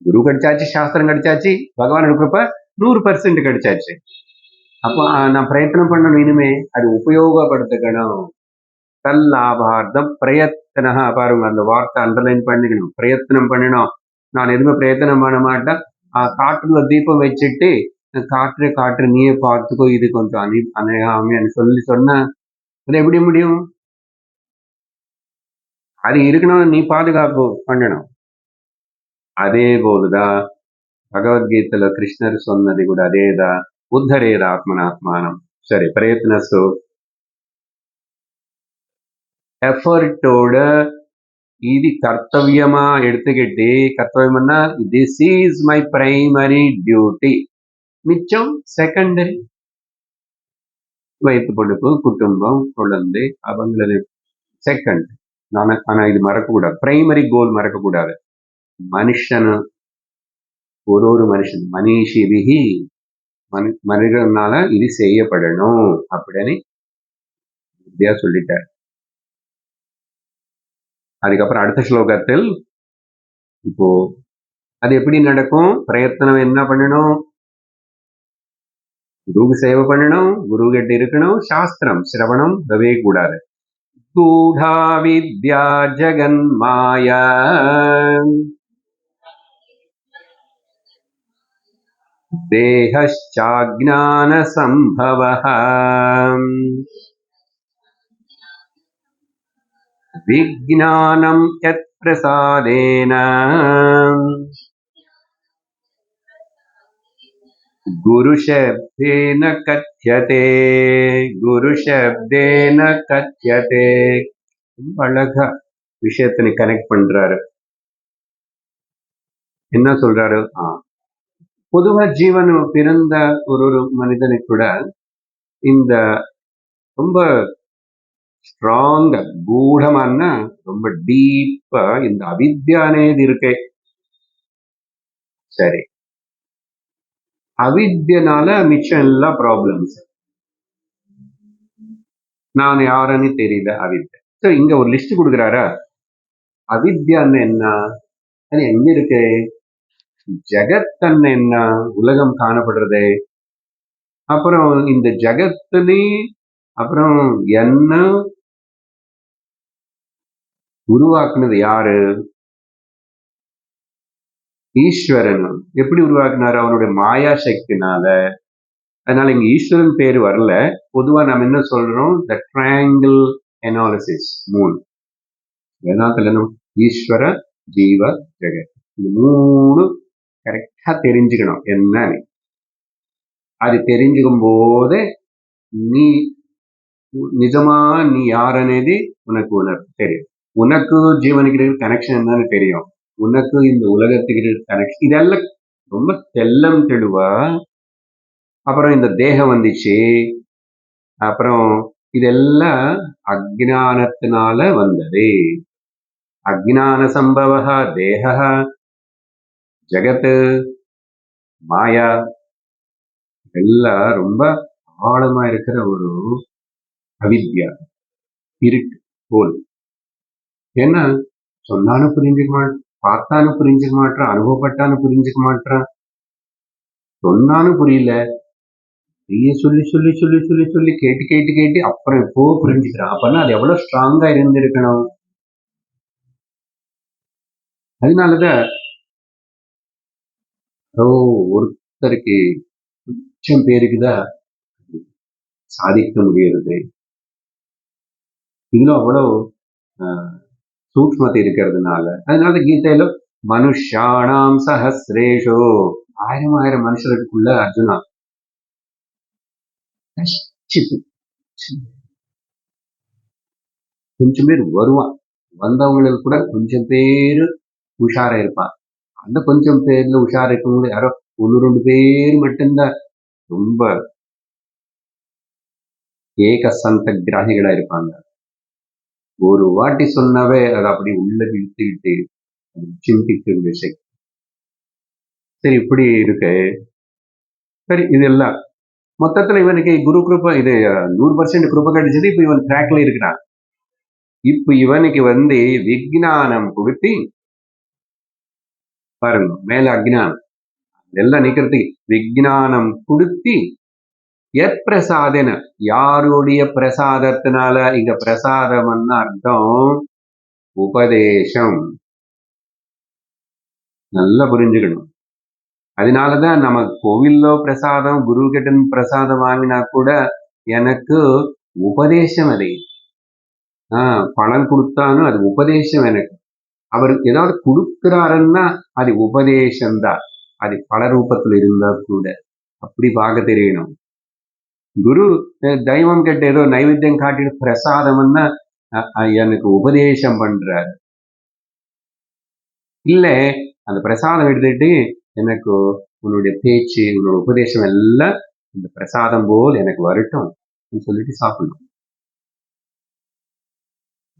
குரு கிடைச்சாச்சு, சாஸ்திரம் கிடைச்சாச்சு, பகவான் இருக்கிறப்ப 100% கிடைச்சாச்சு. அப்போ நான் பிரயத்தனம் பண்ணணும். இனிமே அது உபயோகப்படுத்திக்கணும். தல்லாபார்த்தம் பிரயத்தன. பாருங்க, அந்த வார்த்தை அண்டர்லைன் பண்ணிக்கணும். பிரயத்தனம் பண்ணணும். நான் எதுவுமே பிரயத்தனம் பண்ண மாட்டேன். காற்றுல தீபம் வச்சுட்டு காற்று நீயே பார்த்துக்கோ, இது கொஞ்சம் அணையாமன்னு சொல்லி சொன்ன அது எப்படி முடியும்? அது இருக்கணும், நீ பாதுகாப்பு பண்ணணும். அதே போலதான் பகவத்கீதையில கிருஷ்ணர் சொன்னது கூட அதேதான். உத்தரேத ஆத்மனாத்மானம். சரி, பிரயத்னசு எஃபர்ட்டோட இது கர்த்தவியமா எடுத்துக்கிட்டு, கர்த்தவியம்னா this is my primary duty, மிச்சம் செகண்டரி. வயிற்று பொழுப்பு, குடும்பம், குழந்தை, அவங்களது செகண்ட். ஆனா இது மறக்கக்கூடாது, பிரைமரி கோல் மறக்கக்கூடாது. மனுஷனு ஒரு மனுஷன் மனிஷிபிகி மனிதனால இது செய்யப்படணும் அப்படின்னு இப்படியா சொல்லிட்டார். அதுக்கப்புறம் அடுத்த ஸ்லோகத்தில் இப்போ அது எப்படி நடக்கும்? பிரயத்தனம் என்ன பண்ணணும்? குருவுக்கு சேவை பண்ணணும், குரு கிட்ட இருக்கணும், சாஸ்திரம் சிரவணம் வரவே கூடாது. கூடா வித்யா ஜெகன்மாயா தேஹ்சாஜ்ஞான சம்பவஹ விஜ்ஞானம் யத் பிரசாதேன குருஷப்தேன கத்யதே. குருஷப்தேன கத்யதே. ரொம்ப அழகா விஷயத்தை கனெக்ட் பண்றாரு. என்ன சொல்றாரு? பொதுவா ஜீவன் பிறந்த ஒரு மனிதனுக்கு கூட இந்த ரொம்ப ஸ்ட்ராங் கூடமான ரொம்ப டீப்பா இந்த அவித்யா అనేది இருக்கே. சரி, அவித்யனால மிச்சம் எல்லாம் ப்ராப்ளம்ஸ். நான் யாருன்னு தெரியல, அவித்யா. சோ இங்க ஒரு லிஸ்ட் கொடுக்குறாரா? அவித்யான்னு என்ன, அது எங்க இருக்கு? ஜகத்தன்னு என்ன, உலகம் காணப்படுறது. அப்புறம் இந்த ஜகத்துலே அப்புறம் என்ன உருவாக்குனது யாரு? ஈஸ்வரன். எப்படி உருவாக்குனாரு? அவனுடைய மாயா சக்தினால. அதனால இங்க ஈஸ்வரன் பேரு வரல. பொதுவா நம்ம என்ன சொல்றோம்? The triangle analysis 3. வேதாந்தத்துல ஈஸ்வர, ஜீவ, ஜெகத், இது 3 கரெக்டா தெரிஞ்சுக்கணும் என்னன்னு. அது தெரிஞ்சுக்கும் போதே நீ நிஜமா நீ யார் అనేది உனக்கு தெரியும். உனக்கு ஜீவனுக்கு கனெக்ஷன் என்னன்னு தெரியும். உனக்கு இந்த உலகத்துக்கு கனெக்ஷன் இதெல்லாம் ரொம்ப தெல்லம் தெளிவா. அப்புறம் இந்த தேகம் வந்துச்சு. அப்புறம் இதெல்லாம் அஜ்ஞானத்தினால வந்தது. அஜ்ஞான சம்பவஹ தேஹ ஜகத் மாயா எல்லாம் ரொம்ப ஆழமா இருக்கிற ஒரு அவித்யா, இருட்டு போல். ஏன்னா சொன்னாலும் புரிஞ்சுக்க மாட்டான், பார்த்தாலும் புரிஞ்சுக்க மாட்டான், அனுபவப்பட்டாலும் புரிஞ்சுக்க மாட்டான். சொன்னாலும் புரியல, சொல்லி சொல்லி சொல்லி சொல்லி சொல்லி கேட்டு கேட்டு கேட்டு அப்புறம் எப்போ புரிஞ்சுக்கிறான். அப்பன்னா அது எவ்வளவு ஸ்ட்ராங்கா இருந்திருக்கணும். அதனாலதான் ஒருத்தருக்கு கொஞ்சம் பேருக்குதான் சாதிக்க முடியறது. இன்னும் அவ்வளவு சூக்மத்தை இருக்கிறதுனால. அதனால கீதையில மனுஷானாம் சஹசிரேஷோ, 1000 மனுஷருக்குள்ள அர்ஜுனா கொஞ்சம் பேர் வருவான். வந்தவங்களுக்கு கூட கொஞ்சம் பேரு உஷாரா இருப்பான். அந்த கொஞ்சம் பேர்ல உஷாரா இருக்கவங்க யாரோ 1-2 பேர் மட்டும்தான் ரொம்ப ஏக சந்த கிராகிகளா இருப்பாங்க. ஒரு வாட்டி சொன்னாவே அதை அப்படி உள்ள இழுத்துக்கிட்டு சிந்திக்க சக்தி. சரி, இப்படி இருக்கு. சரி, இதெல்லாம் மொத்தத்துல இவனுக்கு குரு கிருப்பை, இது 100% கிருப்பை கிடைச்சது. இப்ப இவன் ட்ராக்ல இருக்கிறான். இப்ப இவனுக்கு விஜ்ஞானம் கொடுத்து பாருங்க, மேல அஜ்ஞானம் எல்லாம் நிக்கிறதுக்கு விஜ்ஞானம் கொடுத்து எத் பிரசாதன, யாருடைய பிரசாதத்தினால. இங்க பிரசாதம் அர்த்தம் உபதேசம். நல்லா புரிஞ்சுக்கணும். அதனாலதான் நம்ம கோவில்ல பிரசாதம், குரு கிட்ட பிரசாதம் வாங்கினா கூட எனக்கு உபதேசம், அதை பணம் கொடுத்தாலும் அது உபதேசம். எனக்கு அவர் ஏதாவது கொடுக்கிறாருன்னா அது உபதேசம்தான். அது பல ரூபத்துல இருந்தா கூட அப்படி பார்க்க தெரியணும். குரு தெய்வம் கிட்ட ஏதோ நைவேத்தியம் காட்டிட்டு பிரசாதம்னா எனக்கு உபதேசம் பண்றாரு. இல்ல அந்த பிரசாதம் எடுத்துட்டு எனக்கு உன்னுடைய பேச்சு உன்னோட உபதேசம் எல்லாம் இந்த பிரசாதம் போல் எனக்கு வரட்டும் சொல்லிட்டு சாப்பிடணும்.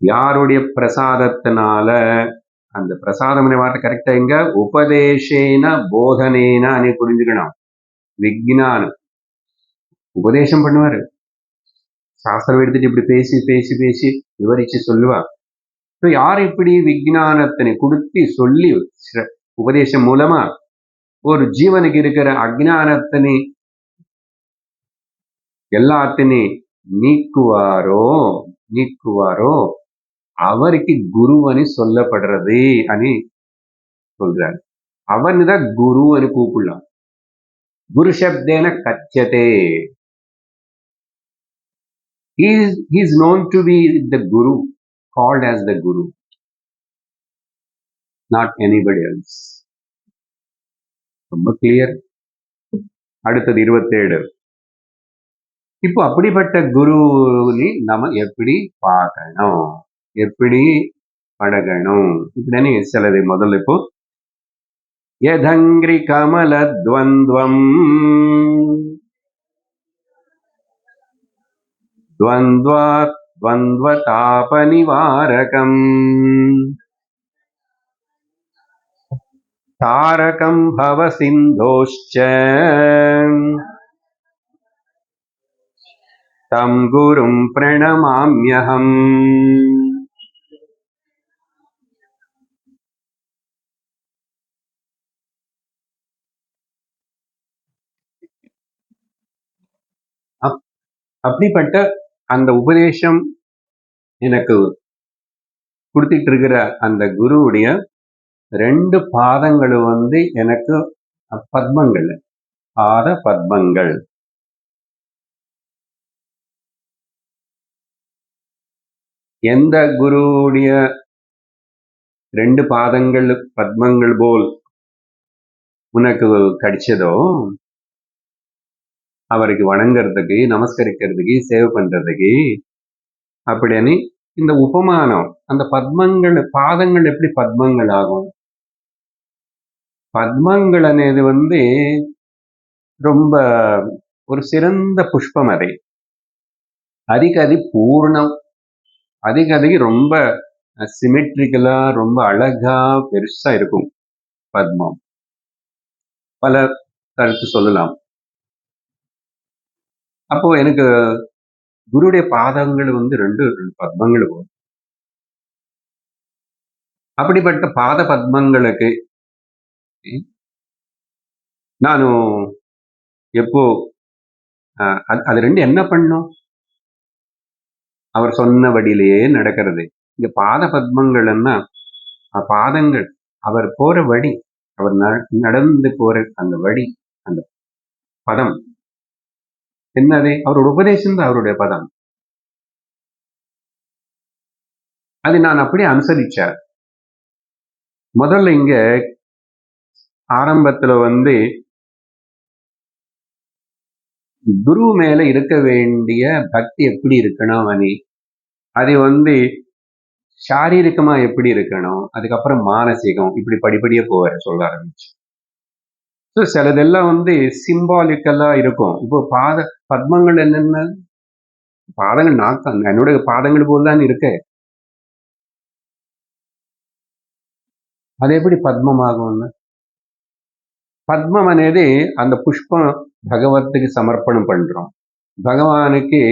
யாருடைய பிரசாதத்தினால அந்த பிரசாதம் வார்த்தை கரெக்டா எங்க உபதேசேன போதனேன அனே புரிஞ்சுக்கணும். விஜ்ஞானம் உபதேசம் பண்ணுவாரு, சாஸ்திரம் எடுத்துட்டு இப்படி பேசி பேசி பேசி விவரிச்சு சொல்லுவா. யார் இப்படி விஜ்ஞானத்தினை கொடுத்து சொல்லி உபதேசம் மூலமா ஒரு ஜீவனுக்கு இருக்கிற அஜ்ஞானத்தினை எல்லாத்தினை நீக்குவாரோ அவருக்கு குருவனி சொல்லப்படுறது అని சொல்றாரு. அவன்தான் குரு అని கூப்பிடலாம். குரு சப்தேன கச்சதே. He is known to be the guru, called as the guru, not anybody else. ரொம்ப கிளியர். அடுத்தது 27. இப்போ அப்படிப்பட்ட குருனி நம்ம எப்படி பார்க்கணும், எப்படி பழகணும் இப்படின்னு சிலது முதல்ல இப்போ யதங்கிரி கமல துவந்த்வம் துவந்த்வாத் துவந்த்வதாப நிவாரகம் தாரகம் பவ சிந்தோஷ்ச தம் குரும் பிரணமாம்யஹம். அப்படிப்பட்ட அந்த உபதேசம் எனக்கு கொடுத்துட்டு இருக்கிற அந்த குருவுடைய 2 பாதங்களும் எனக்கு பத்மங்கள், பாத பத்மங்கள். எந்த குருவுடைய 2 பாதங்கள் பத்மங்கள் போல் உனக்கு கிடைச்சதோ அவருக்கு வணங்குறதுக்கு, நமஸ்கரிக்கிறதுக்கு, சேவை பண்றதுக்கு அப்படின்னு இந்த உபமானம். அந்த பத்மங்கள் பாதங்கள் எப்படி பத்மங்கள் ஆகும்? பத்மங்கள் అనేది ரொம்ப ஒரு சிறந்த புஷ்பம். அது பூர்ணம், அதுக்கு ரொம்ப சிமெட்ரிக்கலா ரொம்ப அழகா பெருசா இருக்கும் பத்மம். பல கருத்து சொல்லலாம். அப்போ எனக்கு குருடைய பாதங்கள் 2 பத்மங்கள் போகும். அப்படிப்பட்ட பாத பத்மங்களுக்கு நானும் எப்போ அது 2 என்ன பண்ணும்? அவர் சொன்னபடியிலேயே நடக்கிறது. இங்க பாத பத்மங்கள்னா பாதங்கள், அவர் போற வழி, அவர் நடந்து போற அந்த வழி, அந்த பதம் என்னது? அவரோட உபதேசம் தான் அவருடைய பதம். அது நான் அப்படியே அனுசரிச்சார். முதல்ல இங்க ஆரம்பத்துல குரு மேல இருக்க வேண்டிய பக்தி எப்படி இருக்கணும் அது சாரீரிகமா எப்படி இருக்கணும், அதுக்கப்புறம் மானசீகம், இப்படி படிப்படியே போவார் சொல்ல ஆரம்பிச்சு. ஸோ சிலதெல்லாம் சிம்பாலிக்கலா இருக்கும். இப்போ பத்மங்கள் என்னென்ன பாதங்கள், நாத்தான் என்னுடைய பாதங்கள் போல் தான் இருக்கு. அது எப்படி பத்மமாகும்னு? பத்மம் అనేది அந்த புஷ்பம் பகவத்துக்கு சமர்ப்பணம் பண்றோம், பகவானுக்கு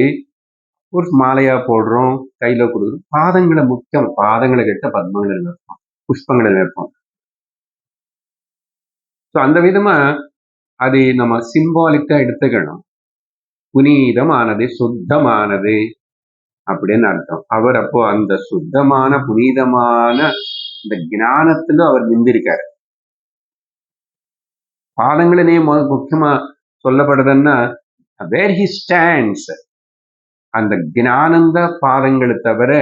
ஒரு மாலையா போடுறோம், கையில கொடுக்குறோம். பாதங்களை முக்கியம், பாதங்களை கிட்ட பத்மங்களை நிற்போம், புஷ்பங்களை நிற்போம். ஸோ அந்த விதமா அது நம்ம சிம்பாலிக்கா எடுத்துக்கணும். புனீதமானது, சுத்தமானது அப்படின்னு அர்த்தம். அவர் அப்போ அந்த சுத்தமான புனிதமான இந்த ஞானத்துல அவர் நின்றிருக்காரு. பாதங்களே முக்கியமா சொல்லப்படுதுன்னா வேர் ஹி ஸ்டாண்ட்ஸ், அந்த ஞானந்த பாதங்களை தவிர.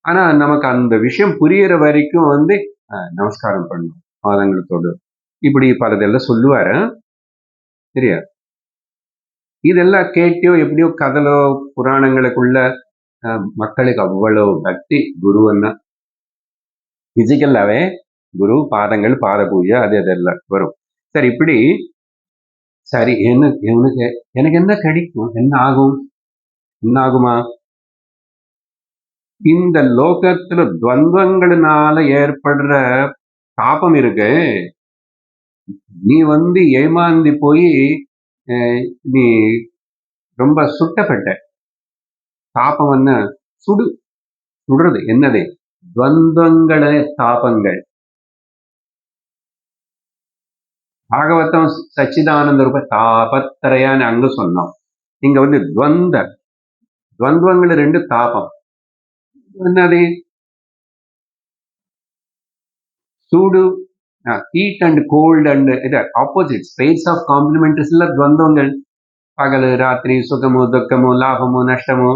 ஆனா நமக்கு அந்த விஷயம் புரியற வரைக்கும் நமஸ்காரம் பண்ணும் பாதங்களத்தோடு, இப்படி பலதெல்லாம் சொல்லுவாரு. சரியா? இதெல்லாம் கேட்டியோ எப்படியோ கதலோ புராணங்களுக்குள்ள மக்களுக்கு அவ்வளவு பக்தி குருவன்னா. பிசிக்கல்லாவே குரு பாதங்கள், பாத பூஜை, அது அதெல்லாம் வரும். சரி, இப்படி சரி எனக்கு எனக்கு என்ன கிடைக்கும், என்ன ஆகும், என்ன ஆகுமா? இந்த லோகத்துல துவந்தங்களினால ஏற்படுற தாபம் இருக்கு. நீ ஏமாந்தி போய் நீ ரொம்ப சுட்டப்பட்ட. தாபம் என்ன? சுடுறது என்னது? துவந்தங்களே தாபங்கள். பாகவதம் சச்சிதானந்த ரூப தாபத்திரையான்னு அங்க சொன்னோம். இங்க துவந்தங்கள் 2 தாபம். என்னது? சூடு, ஹீட் அண்ட் கோல்ட் அண்ட் இது ஆப்போசிட் ஸ்பேஸ் ஆஃப் காம்ப்ளிமெண்டரிஸ் துவந்தங்கள். పగలు రాత్రి సుఖము దుఃఖము లాభము నష్టము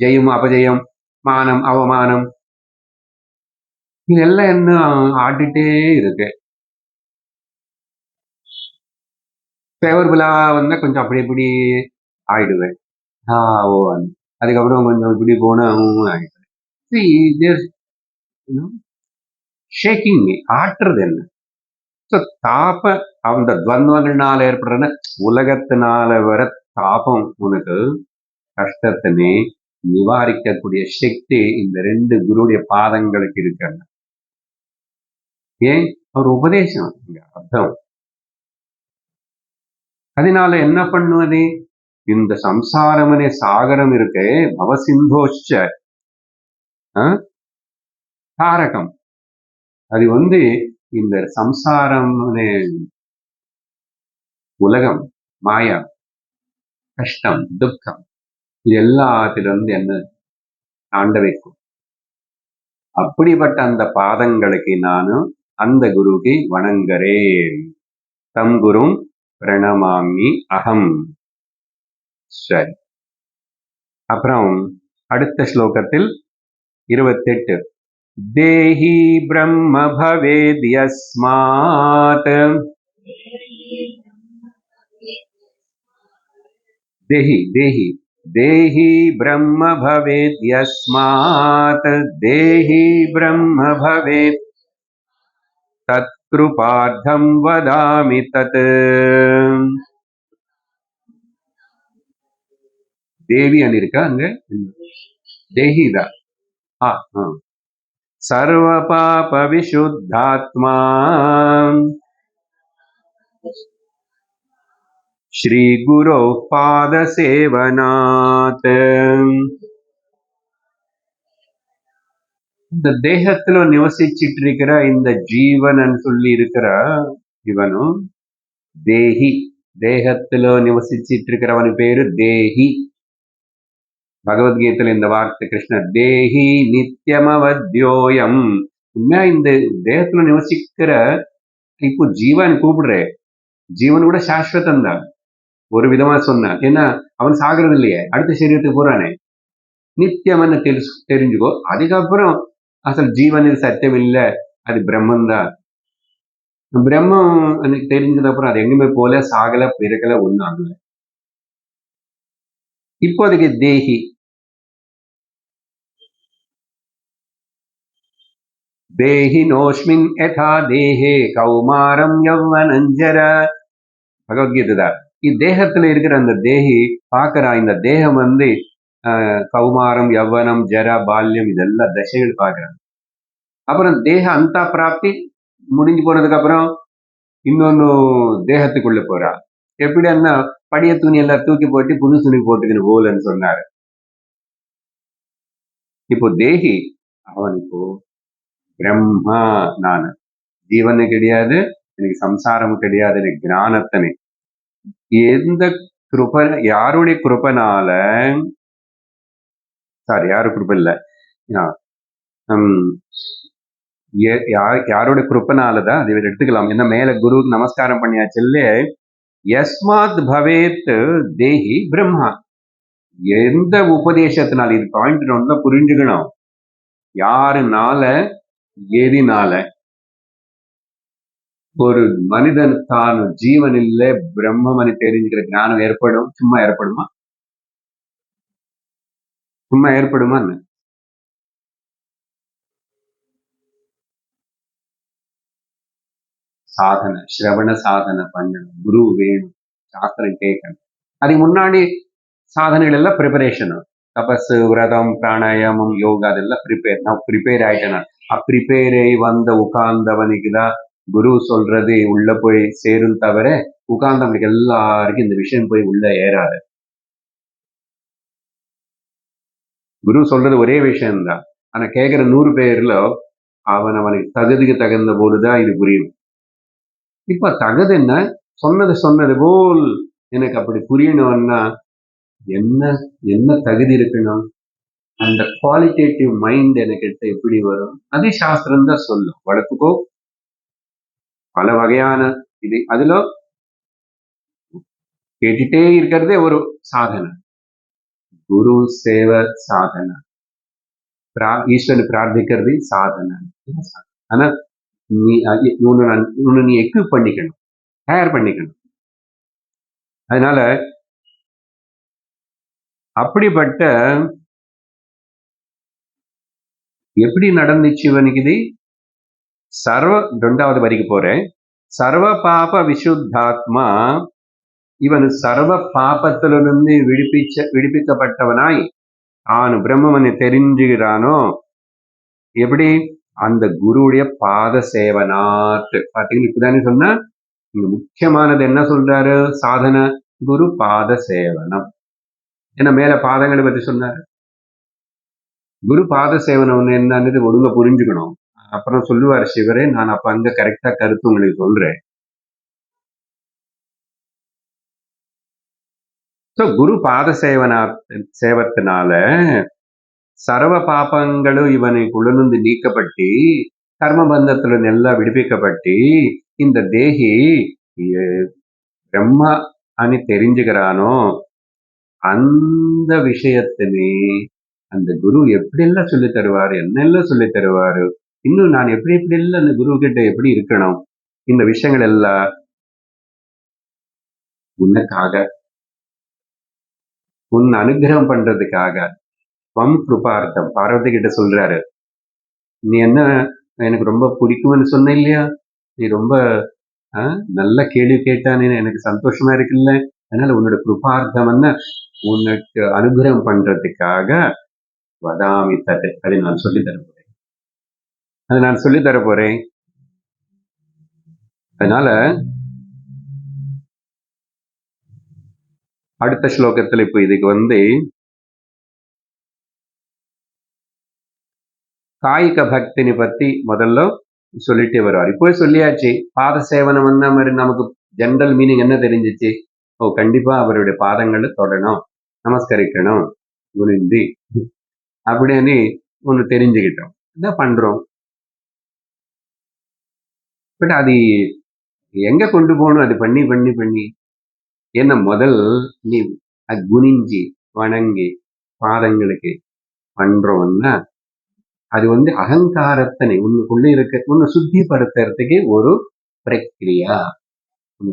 జయము అపజయం மானம் அவமானம் இதெல்லாம் என்ன ஆடிட்டே இருக்கு. ஃபேவரபிளா வந்தா கொஞ்சம் அப்படி இப்படி ஆயிடுவேன். ஓ அதுக்கப்புறம் கொஞ்சம் இப்படி போனா ஆயிடுவேன். ஷேக்கிங் மீ ஆட்டுறது என்ன? ஸோ தாப அந்த துவந்தங்கள்னால ஏற்படுற உலகத்தினால வர தாபம் உனக்கு கஷ்டத்தினை நிவாரிக்கக்கூடிய சக்தி இந்த 2 குருடைய பாதங்களுக்கு இருக்காங்க. ஏன்? ஒரு உபதேசம் அர்த்தம். அதனால என்ன பண்ணுவது? இந்த சம்சாரமனே சாகரம் இருக்கே, பவசிந்தோச்ச தாரகம். அது இந்த சம்சாரம் உலகம், மாயா, கஷ்டம், துக்கம், இது எல்லாத்திலிருந்து என்ன தாண்ட வைக்கும். அப்படிப்பட்ட அந்த பாதங்களுக்கு நானும் அந்த குருக்கு வணங்குறேன். தம் குரும் பிரணமாமி அகம். சரி, அப்புறம் அடுத்த ஸ்லோகத்தில் 28 தேஹி பிரம்ம பவேத் யஸ்மாத். தேஹி தேஹி தேஹி பிரம்ம பவேத் யஸ்மாத். தேஹி பிரம்ம பவேத் தத் கிருபார்த்தம் வதாமி தத். தேவி இருக்கா அங்க? தேஹிதா. சர்வ பாப விசுத்தாத்மா ஸ்ரீ குரு பாத சேவனாத். இந்த தேகத்துல நிவசிச்சிட்டு இருக்கிற இந்த ஜீவன் சொல்லி இருக்கிற இவனும் தேஹி. தேகத்துல நிவசிச்சிட்டு இருக்கிறவனு பேரு தேஹி. பகவத்கீதையில இந்த வார்த்தை கிருஷ்ணர் தேஹி நித்தியமவத்யோயம். உண்மையா இந்த தேகத்துல நிவசிக்கிற இப்போ ஜீவன் கூப்பிடுற ஜீவன் கூட சாஸ்வதம் தான் ஒரு விதமா சொன்னான். ஏன்னா அவன் சாகிறது இல்லையே, அடுத்த சரீரத்துக்கு போறானே. நித்தியம்னு தெரிஞ்சுக்கோ. அதுக்கப்புறம் அசல் ஜீவனில் சத்தியம் இல்லை, அது பிரம்மன் தான். பிரம்மம் எனக்கு தெரிஞ்சது அப்புறம் அது எங்குமே போல, சாகல, பிறக்கல, ஒன்னாகல. இப்போதைக்கு தேஹி. தேஹி நோஸ்மின் யதா தேஹே கௌமாரம் யௌவனஞ்சர. பகவத்கீதை தான். தேகத்துல இருக்கிற அந்த தேஹி பாக்குறா, இந்த தேகம் கௌமாரம், யவ்வனம், ஜர, பால்யம், இதெல்லாம் தசைகள் பாக்குறாங்க. அப்புறம் தேக அந்த பிராப்தி முடிஞ்சு போனதுக்கு அப்புறம் இன்னொன்னு தேகத்துக்குள்ள போறா. எப்படி படிய துணி எல்லாம் தூக்கி போட்டு புது துணி போட்டுக்கணும் போலன்னு சொன்னாரு. இப்போ தேகி அவன் இப்போ பிரம்மா, நான் ஜீவனு கிடையாது, எனக்கு சம்சாரம் கிடையாது, எனக்கு ஞானத்தனை எந்த கிருப, யாருடைய கிருபனால, சாரி யாரு கிருப இல்ல, யாரோட கிருப்பனாலதான் அதை எடுத்துக்கலாம். என்ன மேல குருவுக்கு நமஸ்காரம் பண்ணியாச்சு இல்லையே. யஸ்மாத் பவேத் தேஹி பிரம்மா. எந்த உபதேசத்தினால, இது பாயிண்ட் ரொம்ப புரிஞ்சுக்கணும். யாருனால, எதினால ஒரு மனிதன் தான் ஜீவன் இல்லை பிரம்மனை தெரிஞ்சுக்கிற ஞானம் ஏற்படும்? சும்மா ஏற்படுமா? சும்மா ஏற்படுமா? சாதனை, சிரவண சாதனை பண்ணணும், குரு வேணும், சாஸ்திரம் கேட்கணும். அதுக்கு முன்னாடி சாதனைகள் எல்லாம் ப்ரிப்பரேஷன், தபஸ், விரதம், பிராணாயாமம், யோகா, அதெல்லாம் நான் ப்ரிப்பேர் ஆயிட்டேன். ப்ரிப்பேர் ஆகி வந்த உட்கார்ந்தவனுக்கு தான் குரு சொல்றது உள்ள போய் சேரும் தவிர உட்கார்ந்தவனுக்கு எல்லாருக்கும் இந்த விஷயம் போய் உள்ள ஏறாது. குரு சொல்றது ஒரே விஷயம்தான், ஆனா கேட்கிற 100 பேர்ல அவனுக்கு தகுதிக்கு தகுந்த போதுதான் இது புரியும். இப்ப தகுதி என்ன, சொன்னது போல் எனக்கு அப்படி புரியணும்னா என்ன என்ன தகுதி இருக்கணும், அந்த குவாலிட்டேட்டிவ் மைண்ட் எனக்கு எப்படி வரும், அது சாஸ்திரம் தான் சொல்லும். வளர்த்துக்கோ, பல வகையான இது, அதுல கேட்டுட்டே இருக்கிறதே ஒரு சாதனை, குரு சேவ சாதனை, ஈஸ்வரன் பிரார்த்திக்கிறது சாதனை. ஆனா நீ எக்யூப் பண்ணிக்கணும், தயார் பண்ணிக்கணும். அதனால அப்படிப்பட்ட எப்படி நடந்துச்சு இவனுக்கு இது, சர்வ 2வது வரிக்கு போறேன். சர்வ பாப விசுத்தாத்மா, இவன் சர்வ பாபத்திலிருந்து விடுவிக்கப்பட்டவனாய் ஆண் பிரம்மனை தெரிஞ்சுகிறானோ எப்படி, அந்த குருவுடைய பாத சேவனாத்து. பாத்தீங்கன்னா இப்பதானே சொன்ன, இங்க முக்கியமானது என்ன சொல்றாரு, சாதனை குரு பாத சேவனம். ஏன்னா மேல பாதங்களை பத்தி சொன்னாரு, குரு பாத சேவனம் என்னன்னு ஒழுங்கா புரிஞ்சுக்கணும். அப்புறம் சொல்லுவார் சிவரே, நான் அப்ப அங்க கரெக்டா கருத்து உங்களுக்கு சொல்றேன். குரு பாத சேவத்தினால சர்வ பாபங்களும் இவனுக்குள்ளிருந்து நீக்கப்பட்டு கர்ம பந்தத்துல எல்லாம் விடுவிக்கப்பட்டு இந்த தேகி பிரம்மா అని தெரிஞ்சுக்கிறானோ அந்த விஷயத்தினே அந்த குரு எப்படி எல்லாம் சொல்லி தருவாரு, என்னெல்லாம் சொல்லி தருவாரு, இன்னும் நான் எப்படி எல்லாம் அந்த குரு கிட்ட எப்படி இருக்கணும், இந்த விஷயங்கள் எல்லாம் உனக்காக, உன் அனுகிரகம் பண்றதுக்காக, ஸ்வம் கிருபார்த்தம், பார்வதி கிட்ட சொல்றாரு, நீ என்ன எனக்கு ரொம்ப பிடிக்கும்னு சொன்ன இல்லையா, நீ ரொம்ப நல்ல கேள்வி கேட்டானே, எனக்கு சந்தோஷமா இருக்குல்ல, அதனால உன்னோட கிருபார்த்தம் உனக்கு அனுகிரகம் பண்றதுக்காக வதாமி தட்டு, அதை நான் சொல்லி தர போறேன். அதனால அடுத்த ஸ்லோகத்துல இப்ப இதுக்கு காய்க பக்தினி பத்தி முதல்ல சொல்லிட்டே வருவார். இப்போ சொல்லியாச்சு, பாத சேவனம் மாதிரி நமக்கு ஜெனரல் மீனிங் என்ன தெரிஞ்சிச்சு, கண்டிப்பா அவருடைய பாதங்களை தொடணும், நமஸ்கரிக்கணும், குனிந்தி அப்படின்னு ஒண்ணு தெரிஞ்சுக்கிட்டோம், இதான் பண்றோம். பட் அது எங்க கொண்டு போகணும், அது பண்ணி பண்ணி பண்ணி என்ன, முதல் நீ குனிஞ்சி வணங்கி பாதங்களுக்கு பண்றோம்னா அது அகங்காரத்தனை உன்னுக்குள்ள உன்னை சுத்திப்படுத்துறதுக்கு ஒரு பிரக்ரியா,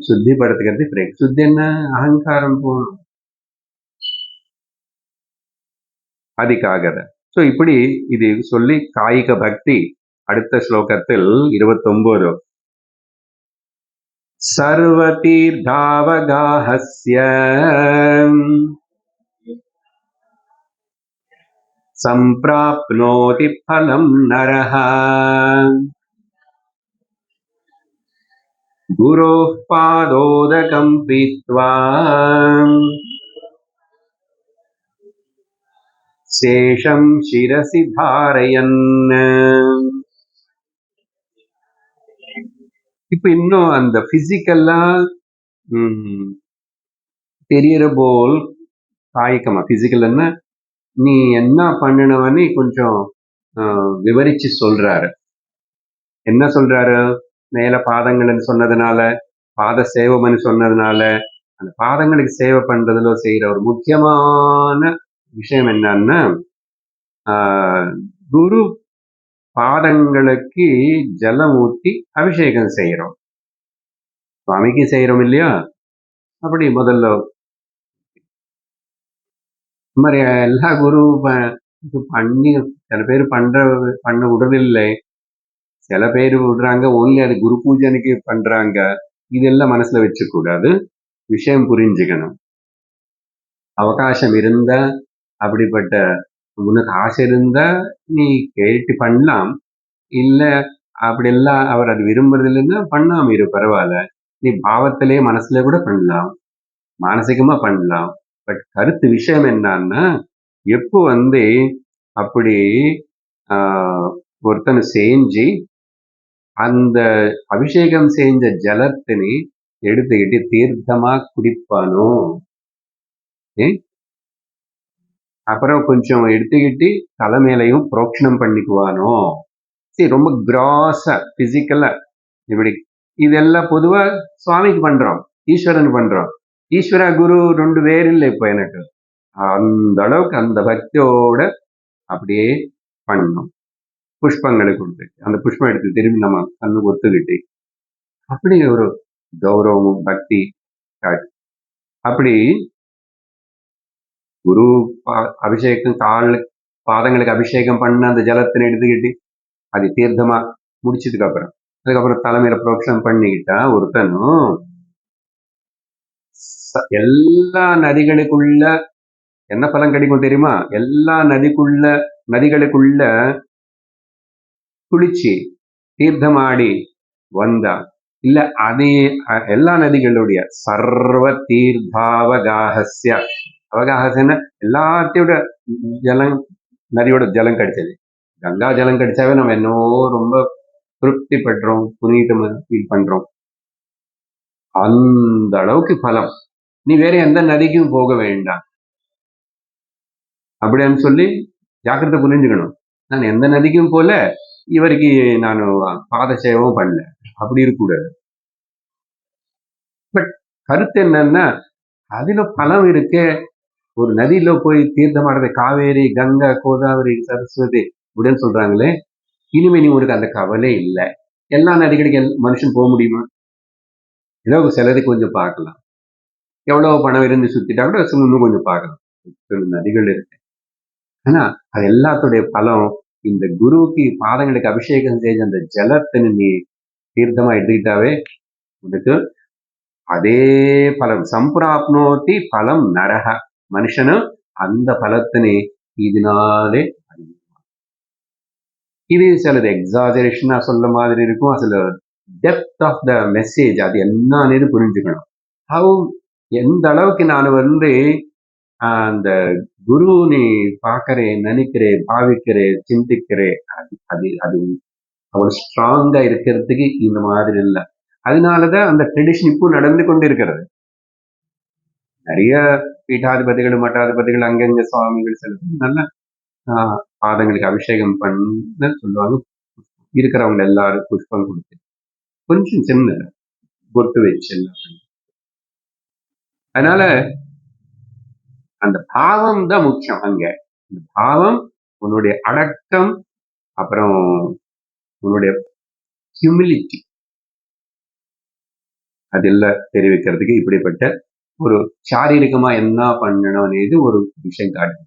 சுத்திப்படுத்துறது. சுத்தி என்ன, அகங்காரம் போகணும், அதுக்காக. இப்படி இது சொல்லி காய்க பக்தி அடுத்த ஸ்லோகத்தில் 29 சர்வதீர்த்தாவகாஹஸ்ய சம்பிராப்னோதி பலம் நரஹ குரோஹ் பாதோதகம் பீத்வா சேஷம் சிரசி தாரயன். இப்ப இன்னும் அந்த பிசிக்கல்லா தெரியற போல் காய்கமா, பிசிக்கல்னா நீ என்ன பண்ணினவன்னு கொஞ்சம் விவரிச்சு சொல்றாரு. என்ன சொல்றாரு, மேல பாதங்கள்னு சொன்னதுனால, பாத சேவம்னு சொன்னதுனால, அந்த பாதங்களுக்கு சேவை பண்றதுல செய்யற ஒரு முக்கியமான விஷயம் என்னன்னா, குரு பாதங்களுக்கு ஜலம் ஊத்தி அபிஷேகம் செய்யறோம், சுவாமிக்கு செய்யறோம் இல்லையா. அப்படி முதல்ல மாதிரி எல்லா குரு பண்ணி சில பேர் பண்ண விடுறதில்லை, சில பேர் விடுறாங்க, ஒன்லி அது குரு பூஜனைக்கு பண்றாங்க. இதெல்லாம் மனசுல வச்சுக்கூடாது. விஷயம் புரிஞ்சுக்கணும். அவகாசம் இருந்தா, அப்படிப்பட்ட உனக்கு ஆசை இருந்தா நீ கேட்டு பண்ணலாம். இல்ல அப்படியெல்லாம் அவர் அது விரும்புறது இல்லைன்னா பண்ணாம இரு, பரவாயில்ல. நீ பாவத்திலே மனசுல கூட பண்ணலாம், மானசீகமா பண்ணலாம். பட் கருத்து விஷயம் என்னன்னா, எப்போ அப்படி ஒருத்தன் செஞ்சு அந்த அபிஷேகம் செஞ்ச ஜலத்தினை எடுத்துக்கிட்டு தீர்த்தமா குடிப்பானோ, அப்புறம் கொஞ்சம் எடுத்துக்கிட்டு தலைமையிலையும் புரோக்ஷணம் பண்ணிக்குவானோ. சரி, ரொம்ப கிராஸா பிசிக்கலா இப்படி இதெல்லாம் பொதுவா சுவாமிக்கு பண்றோம், ஈஸ்வரன் பண்றோம். ஈஸ்வர குரு ரெண்டு பேர் இல்லை இப்ப எனக்கு. அந்த அளவுக்கு அந்த பக்தியோட அப்படியே பண்ணணும். புஷ்பங்களை கொடுத்து அந்த புஷ்பம் எடுத்து திரும்பி நம்ம கண்ணு ஒத்துக்கிட்டு அப்படி ஒரு கௌரவமும் பக்தி காட்டு. அப்படி குரு அபிஷேகம் பாதங்களுக்கு அபிஷேகம் பண்ண அந்த ஜலத்தினை எடுத்துக்கிட்டு அது தீர்த்தமா முடிச்சதுக்கு அதுக்கப்புறம் தலைமையில புரோக்ஷனம் பண்ணிக்கிட்டா ஒருத்தனும் எல்லா நதிகளுக்குள்ள என்ன பலன் கிடைக்கும் தெரியுமா? எல்லா நதிகளுக்குள்ள குளிச்சு தீர்த்தமாடி வந்தா இல்ல, அதே எல்லா நதிகளுடைய சர்வ தீர்த்தாவகாஹஸ்ய, அவகாஹஸ்யன்னா எல்லாத்தையோட ஜலம், நதியோட ஜலம் கிடைச்சது. கங்கா ஜலம் கிடைச்சாவே நம்ம என்னவோ ரொம்ப திருப்தி படுறோம், புனிதமா ஃபீல் பண்றோம். அந்த அளவுக்கு பலம். நீ வேற எந்த நதிக்கும் போக வேண்டாம் அப்படின்னு சொல்லி ஜாக்கிரதை புரிஞ்சுக்கணும். நான் எந்த நதிக்கும் போல, இவருக்கு நான் பாத சேவமும் பண்ணல, அப்படி இருக்கக்கூடாது. பட் கருத்து என்னன்னா, அதுல பலம் இருக்கு. ஒரு நதியில போய் தீர்த்தமாடுறது, காவேரி, கங்கா, கோதாவரி, சரஸ்வதி அப்படின்னு சொல்றாங்களே, இனிமே நீ உனக்கு அந்த கவலை இல்லை. எல்லா நதிகளுக்கு மனுஷன் போக முடியுமா? ஏதோ சிலருக்கு கொஞ்சம் பார்க்கலாம், எவ்வளவு பணம் இருந்து சுத்திட்டா கூட இன்னும் கொஞ்சம் பார்க்கலாம். நதிகள் இருக்கு. ஆனா அது எல்லாத்துடைய பலம் இந்த குருவுக்கு பாதங்களுக்கு அபிஷேகம் செஞ்ச அந்த ஜலத்தை நீ தீர்த்தமா எடுத்துக்கிட்டாவே உனக்கு அதே பலம். சம்பிராப்னோதி பலம் நரக, மனுஷனும் அந்த பலத்தினை இதனாலே. இது சிலது எக்ஸாஜரேஷனா சொல்ல மாதிரி இருக்கும், சில டெப்த் ஆஃப் த மெசேஜ் அது என்னன்னு புரிஞ்சுக்கணும். எந்த அளவுக்கு நான் அந்த குரு நீ பார்க்கறேன், நினைக்கிறேன், பாவிக்கிறேன், சிந்திக்கிறேன், அது அது அவ்வளவு ஸ்ட்ராங்கா இருக்கிறதுக்கு இந்த மாதிரி இல்லை. அதனாலதான் அந்த ட்ரெடிஷன் இப்போ நடந்து கொண்டு இருக்கிறது. நிறைய பீட்டாதிபதிகள், மட்டாதிபதிகள், அங்கங்க சுவாமிகள் சில நல்ல பாதங்களுக்கு அபிஷேகம் பண்ண சொல்லுவாங்க. இருக்கிறவங்க எல்லாரும் புஷ்பம் கொடுத்து கொஞ்சம் சின்ன பொட்டு வச்சு எல்லாம். அதனால அந்த பாவம் தான் முக்கியம். அங்க இந்த பாவம், உன்னுடைய அடக்கம், அப்புறம் உன்னுடைய ஹியூமிலிட்டி, அதெல்லாம் தெரிவிக்கிறதுக்கு இப்படிப்பட்ட ஒரு சாரீரிகமா என்ன பண்ணணும் ஒரு விஷயம் காட்டு.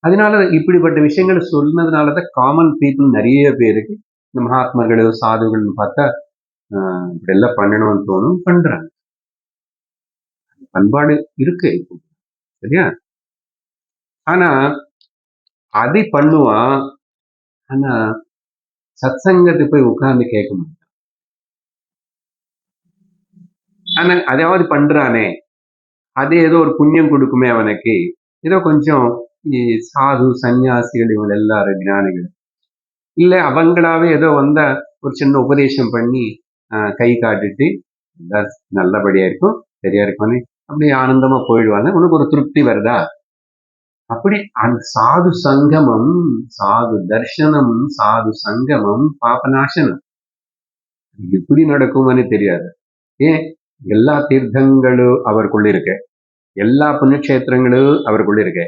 அதனால இப்படிப்பட்ட விஷயங்களை சொன்னதுனாலதான் காமன் பீப்புள் நிறைய பேருக்கு இந்த மகாத்மார்கள், சாதுகள்னு பார்த்தா இப்படி எல்லாம் பண்ணணும்னு தோணும், பண்றாங்க. பண்பாடு இருக்கு இப்போ, சரியா? ஆனா அதை பண்ணுவான், ஆனா சத்சங்கத்துக்கு போய் உட்கார்ந்து கேட்க மாட்டான். ஆனா அதாவது பண்றானே, அது ஏதோ ஒரு புண்ணியம் கொடுக்குமே அவனுக்கு, ஏதோ கொஞ்சம் சாது சன்னியாசிகள் இவங்க எல்லாரும் ஞானிகள் இல்ல, அவங்களாவே ஏதோ ஒரு சின்ன உபதேசம் பண்ணி கை காட்டிட்டு நல்லபடியா இருக்கும், சரியா இருக்கும்னு அப்படி ஆனந்தமா போயிடுவாங்க. உனக்கு ஒரு திருப்தி வருதா? அப்படி அந்த சாது சங்கமம், சாது தர்சனம், சாது சங்கமம் பாபநாசனம் எப்படி நடக்கும்னு தெரியாது. ஏன்? எல்லா தீர்த்தங்களும் அவருக்குள்ள இருக்கு, எல்லா புண்ணியக்ஷேத்திரங்களும் அவருக்குள்ள இருக்கு,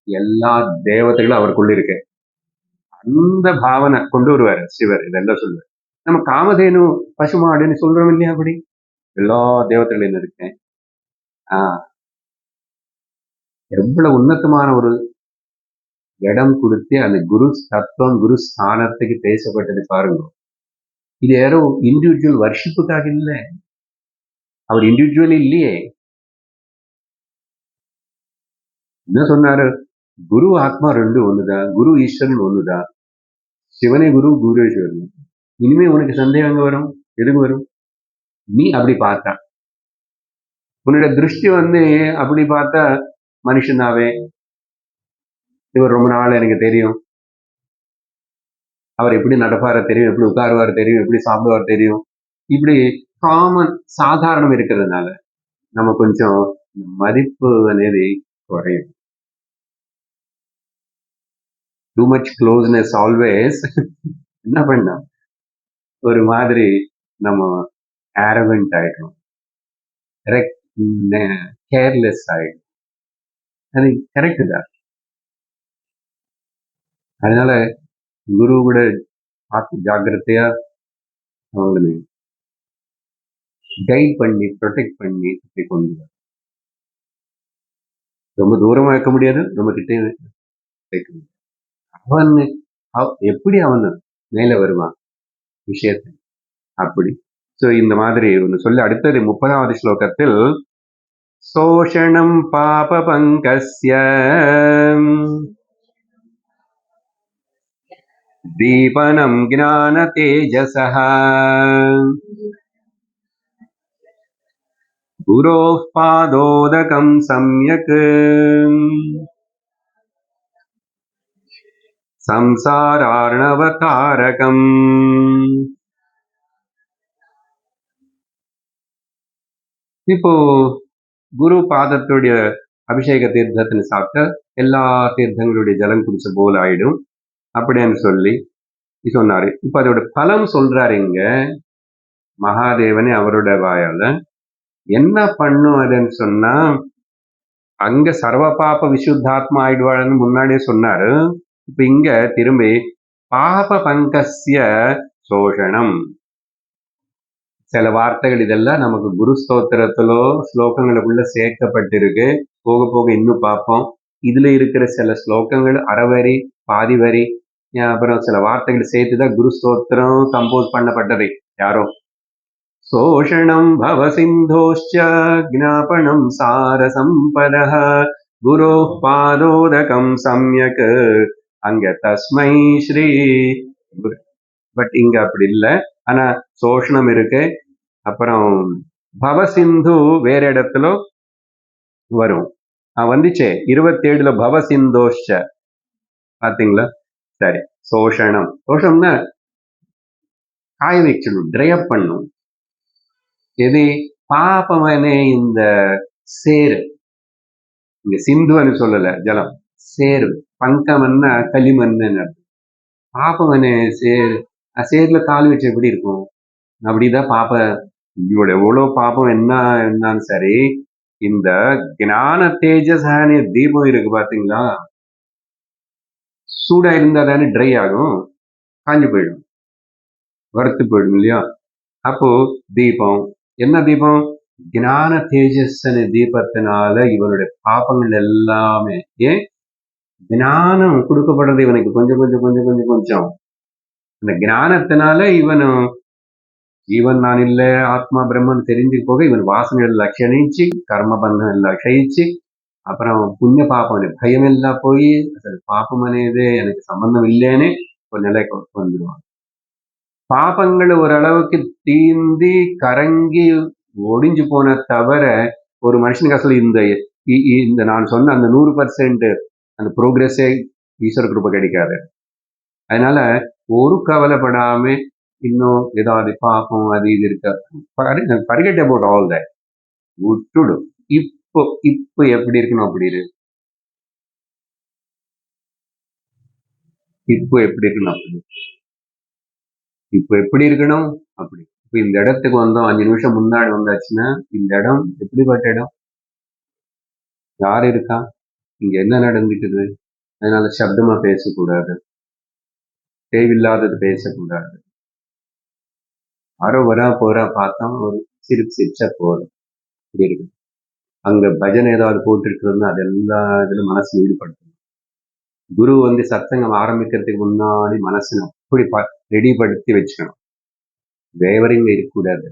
எல்லா தேவதைகளும் அவருக்குள்ள இருக்கு. அந்த பாவனை கொண்டு வருவாரு சிவர். இதெல்லாம் சொல்லுவார். நம்ம காமதேனு பசுமாடுன்னு சொல்றோம் இல்லையா? அப்படி எல்லா தேவதைகளையும் இருக்கேன். எவ்வளவு உன்னதமான ஒரு இடம் கொடுத்து அந்த குரு தத்துவம், குரு ஸ்தானத்துக்கு பேசப்பட்டது பாருங்க. இது யாரோ இண்டிவிஜுவல் வர்ஷிப்புக்காக இல்லை, அவர் இண்டிவிஜுவல் இல்லையே. என்ன சொன்னாரு? குரு ஆத்மா ரெண்டு ஒண்ணுதான், குரு ஈஸ்வரன் ஒண்ணுதான், சிவனே குரு குருவேஸ்வரன். இனிமே உனக்கு சந்தேகம் எங்க வரும்? எதுக்கு வரும்? நீ அப்படி பார்த்தா, உன்னோட திருஷ்டி அப்படி பார்த்தா மனுஷனாவே இவர் ரொம்ப நாள் எனக்கு தெரியும், அவர் எப்படி நடப்பார தெரியும், எப்படி உட்காருவார் தெரியும், எப்படி சாப்பிடுவார் தெரியும், இப்படி காமன் சாதாரணம் இருக்கிறதுனால நம்ம கொஞ்சம் மதிப்பு అనేది குறையும். டூ மச் க்ளோஸ்னஸ் ஆல்வேஸ் என்ன பண்ணா ஒரு மாதிரி நம்ம அரகண்ட் ஆயிடும், கேர்லெஸ் ஆயிடும். அது கரெக்ட் தான். அதனால குரு கூட பார்த்து ஜாக்கிரதையா அவங்களை கைட் பண்ணி ப்ரொடெக்ட் பண்ணி இப்படி கொண்டு வர. ரொம்ப தூரமா வைக்க முடியாது, ரொம்ப கிட்டே வைக்க முடியாது. அவன் எப்படி அவன் மேல வருவான் விஷயத்தை அப்படி. சோ இந்த மாதிரி ஒன்று சொல்லி அடுத்தது 30வது ஸ்லோகத்தில் சோஷணம் பாப பங்கஸ்ய தீபனம் ஞான தேஜசஹ குரோः பாதோதகம் சம்யக் சம்சாரார்ணவதாரகம். இப்போ குரு பாதத்துடைய அபிஷேக தீர்த்தத்தினை சாப்பிட்ட எல்லா தீர்த்தங்களுடைய ஜலம் குடிச்ச போல ஆயிடும் அப்படின்னு சொல்லி சொன்னாரு. இப்ப அதோட பலம் சொல்றாரு இங்க மகாதேவனே அவரோட வாயால. என்ன பண்ணும் அதுன்னு சொன்னா, அங்க சர்வ பாப விசுத்தாத்மா ஆயிடுவாள்னு முன்னாடியே சொன்னாரு. இப்ப இங்க திரும்பி பாப பங்கஸ்ய சோஷணம். சில வார்த்தைகள் இதெல்லாம் நமக்கு குரு ஸ்தோத்திரத்திலோ ஸ்லோகங்களுக்குள்ள சேர்க்கப்பட்டிருக்கு. போக போக இன்னும் பார்ப்போம். இதுல இருக்கிற சில ஸ்லோகங்கள் அறவரி பாதி வரி அப்புறம் சில வார்த்தைகள் சேர்த்துதான் குரு ஸ்தோத்திரம் கம்போஸ் பண்ணப்பட்டது. யாரோ சோஷணம் பவ சிந்தோஷ்ச ஞாபனம் சார சம்பதः குரோः பாதோதகம் சம்யக் அங்க தஸ்மை ஸ்ரீ. பட் இங்க அப்படி இல்லை. ஆனா சோஷணம் இருக்கு. அப்புறம் பவசிந்து வேற இடத்துல வரும். வந்துச்சே 27ல பவசிந்தோஷ்ச பாத்தீங்களா? சரி, சோஷணம். சோஷம்னா காய வச்சிடும், ட்ரை அப் பண்ணும். எது பாபமனே இந்த சேரு, இங்க சிந்துன்னு சொல்லல ஜலம், சேரு. பங்கமன்னா களிமண்ணு. பாபமனே சேரு, சேர்ல கால் வச்சு எப்படி இருக்கும்? அப்படிதான் பாப்ப இவட எவ்வளவு பாப்பம் என்னன்னு சரி, இந்த ஞான தேஜசானி தீபம் இருக்கு பாத்தீங்களா, சூடா இருந்தா தானே ட்ரை ஆகும், காஞ்சு போயிடும், வறுத்து போயிடும் இல்லையா? அப்போ தீபம் என்ன தீபம்? ஞான தேஜஸ்ஸன தீபத்தினால இவனுடைய பாப்பங்கள் எல்லாமே, ஏன் ஞானம் கொடுக்கப்படுறது இவனுக்கு கொஞ்சம் கொஞ்சம் கொஞ்சம் கொஞ்சம் கொஞ்சம். அந்த ஞானத்தினால இவனும் ஜீவன் நான் இல்லை, ஆத்மா பிரம்மன் தெரிஞ்சு போக இவன் வாசனைகள் எல்லாம் க்ஷணிச்சு, கர்ம பந்தம் எல்லாம் க்ஷயிச்சு, அப்புறம் புண்ணிய பாப்பம் பயம் எல்லாம் போய் அசல் பாப்பம் అనేది எனக்கு சம்பந்தம் இல்லைன்னு ஒரு நிலைக்கு வந்துடுவான். பாப்பங்கள் ஓரளவுக்கு தீந்தி கரங்கி ஒடிஞ்சு போன தவிர ஒரு மனுஷனுக்கு அசல் இந்த நான் சொன்ன அந்த 100% அந்த ப்ரோக்ரஸே ஈஸ்வர கிருபை கிடைக்காது. அதனால ஒரு கவலைப்படாம இன்னும் ஏதாவது பாப்பம் அது இது இருக்க forget about all that, விட்டுடும். இப்போ இப்போ எப்படி இருக்கணும் அப்படி இரு, இப்போ எப்படி இருக்கணும் அப்படி, இப்போ எப்படி இருக்கணும் அப்படி. இப்போ இந்த இடத்துக்கு வந்தோம், 5 நிமிஷம் முன்னாடி வந்தாச்சுன்னா இந்த இடம் எப்படிப்பட்ட இடம், யார் இருக்கா, இங்க என்ன நடந்துக்குது, அதனால சப்தமா பேசக்கூடாது, தேவையில்லாதது பேசக்கூடாது. யாரோ வரா போறா பார்த்தா ஒரு சிரிச்சா போதும், இப்படி இருக்கு. அங்க பஜனை ஏதாவது போட்டுருக்குதுன்னா அது எல்லா இதுல மனசு ஈடுபடுத்தணும். குரு சத்சங்கம் ஆரம்பிக்கிறதுக்கு முன்னாடி மனசு அப்படி ரெடிப்படுத்தி வச்சுக்கணும். வேவரிங் இருக்கக்கூடாது,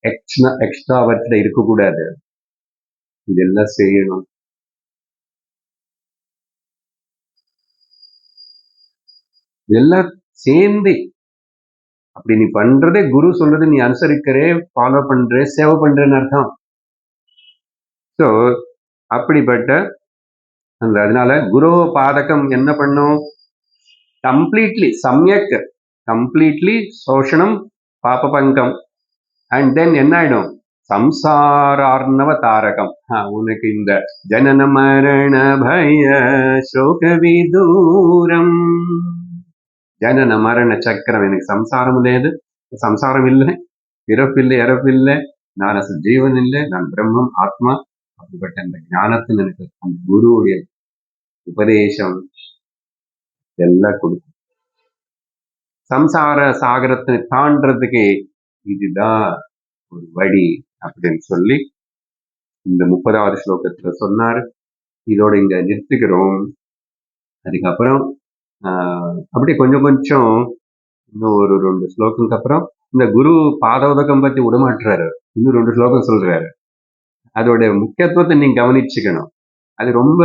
எக்ஸ்ட்ராவர்ட்ல இருக்கக்கூடாது. இதெல்லாம் செய்யணும். இதெல்லாம் சேர்ந்து அப்படி நீ பண்றதே குரு சொல்றது நீ அனுசரிக்கிறே, ஃபாலோ பண்ற, சேவை பண்றேன்னு அர்த்தம். ஸோ அப்படிப்பட்ட அதனால குரு பாதகம் என்ன பண்ணும்? கம்ப்ளீட்லி சமயக், கம்ப்ளீட்லி சோஷணம் பாபபங்கம். அண்ட் தென் என்ன ஆயிடும்? சம்சாரார்ணவ தாரகம். உனக்கு இந்த ஜனன மரண பய சோக விதூரம், ஜனன மரண சக்கரம், எனக்கு சம்சாரம் లేదు, சம்சாரம் இல்லை, பிறப்பில்லை, இறப்பில்லை, நான் ஜீவன் இல்லை, நான் பிரம்மம் ஆத்மா. அப்படிப்பட்ட அந்த ஞானத்தில் எனக்கு அந்த குருவுடைய உபதேசம் எல்லாம் கொடுக்கும். சம்சார சாகரத்தை தாண்டறதுக்கு இதுதான் ஒரு வழி அப்படின்னு சொல்லி இந்த 30வது ஸ்லோகத்துல சொன்னார். இதோட இங்க நிறுத்திக்கிறோம். அதுக்கப்புறம் அப்படியே கொஞ்சம் கொஞ்சம் இன்னும் ஒரு 2 ஸ்லோகத்துக்கு அப்புறம் இந்த குரு பாதோதகம் பத்தி விடமாட்டுறாரு, இன்னும் 2 ஸ்லோகம் சொல்றாரு. அதோட முக்கியத்துவத்தை நீங்க கவனிச்சுக்கணும். அது ரொம்ப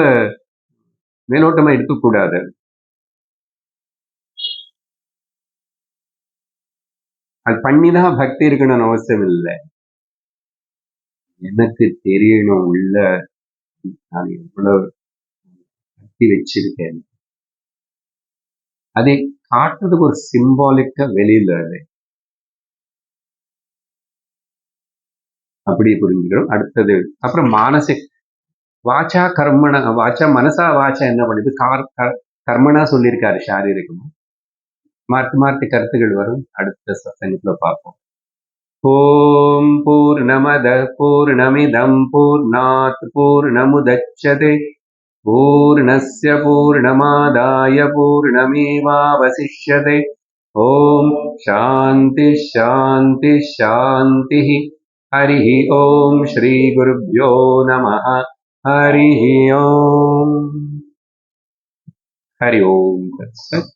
மேலோட்டமா இருக்கக்கூடாது. அது பண்ணிதான் பக்தி இருக்கணும்னு அவசியம் இல்லை. எனக்கு தெரியணும் உள்ள நான் எவ்வளவு பக்தி வச்சிருக்கேன், அதை காட்டுறதுக்கு ஒரு சிம்பாலிக்கா வெளியில அது அப்படி புரிஞ்சுக்கிறோம். அடுத்தது அப்புறம் மானசிக் வாச்சா கர்மண, வாச்சா மனசா வாச்சா என்ன பண்ணுது? கர்மனா சொல்லியிருக்காரு சாரீரிகமா. மாற்றி மாற்றி கருத்துகள் வரும். அடுத்த சத்சங்கத்துல பார்ப்போம். ஓம் பூர்ணமத பூர்ணமிதம் பூர்ணாத் பூர்ணமுதச்யதே பூர்ணஸ்ய பூர்ணமாதாய பூர்ணமேவாவசிஷ்யதே. ஓம் சாந்தி சாந்தி சாந்தி. हरिः ओम श्री गुरुभ्यो नमः. हरिः ओम. हरि ओम तत्सत्.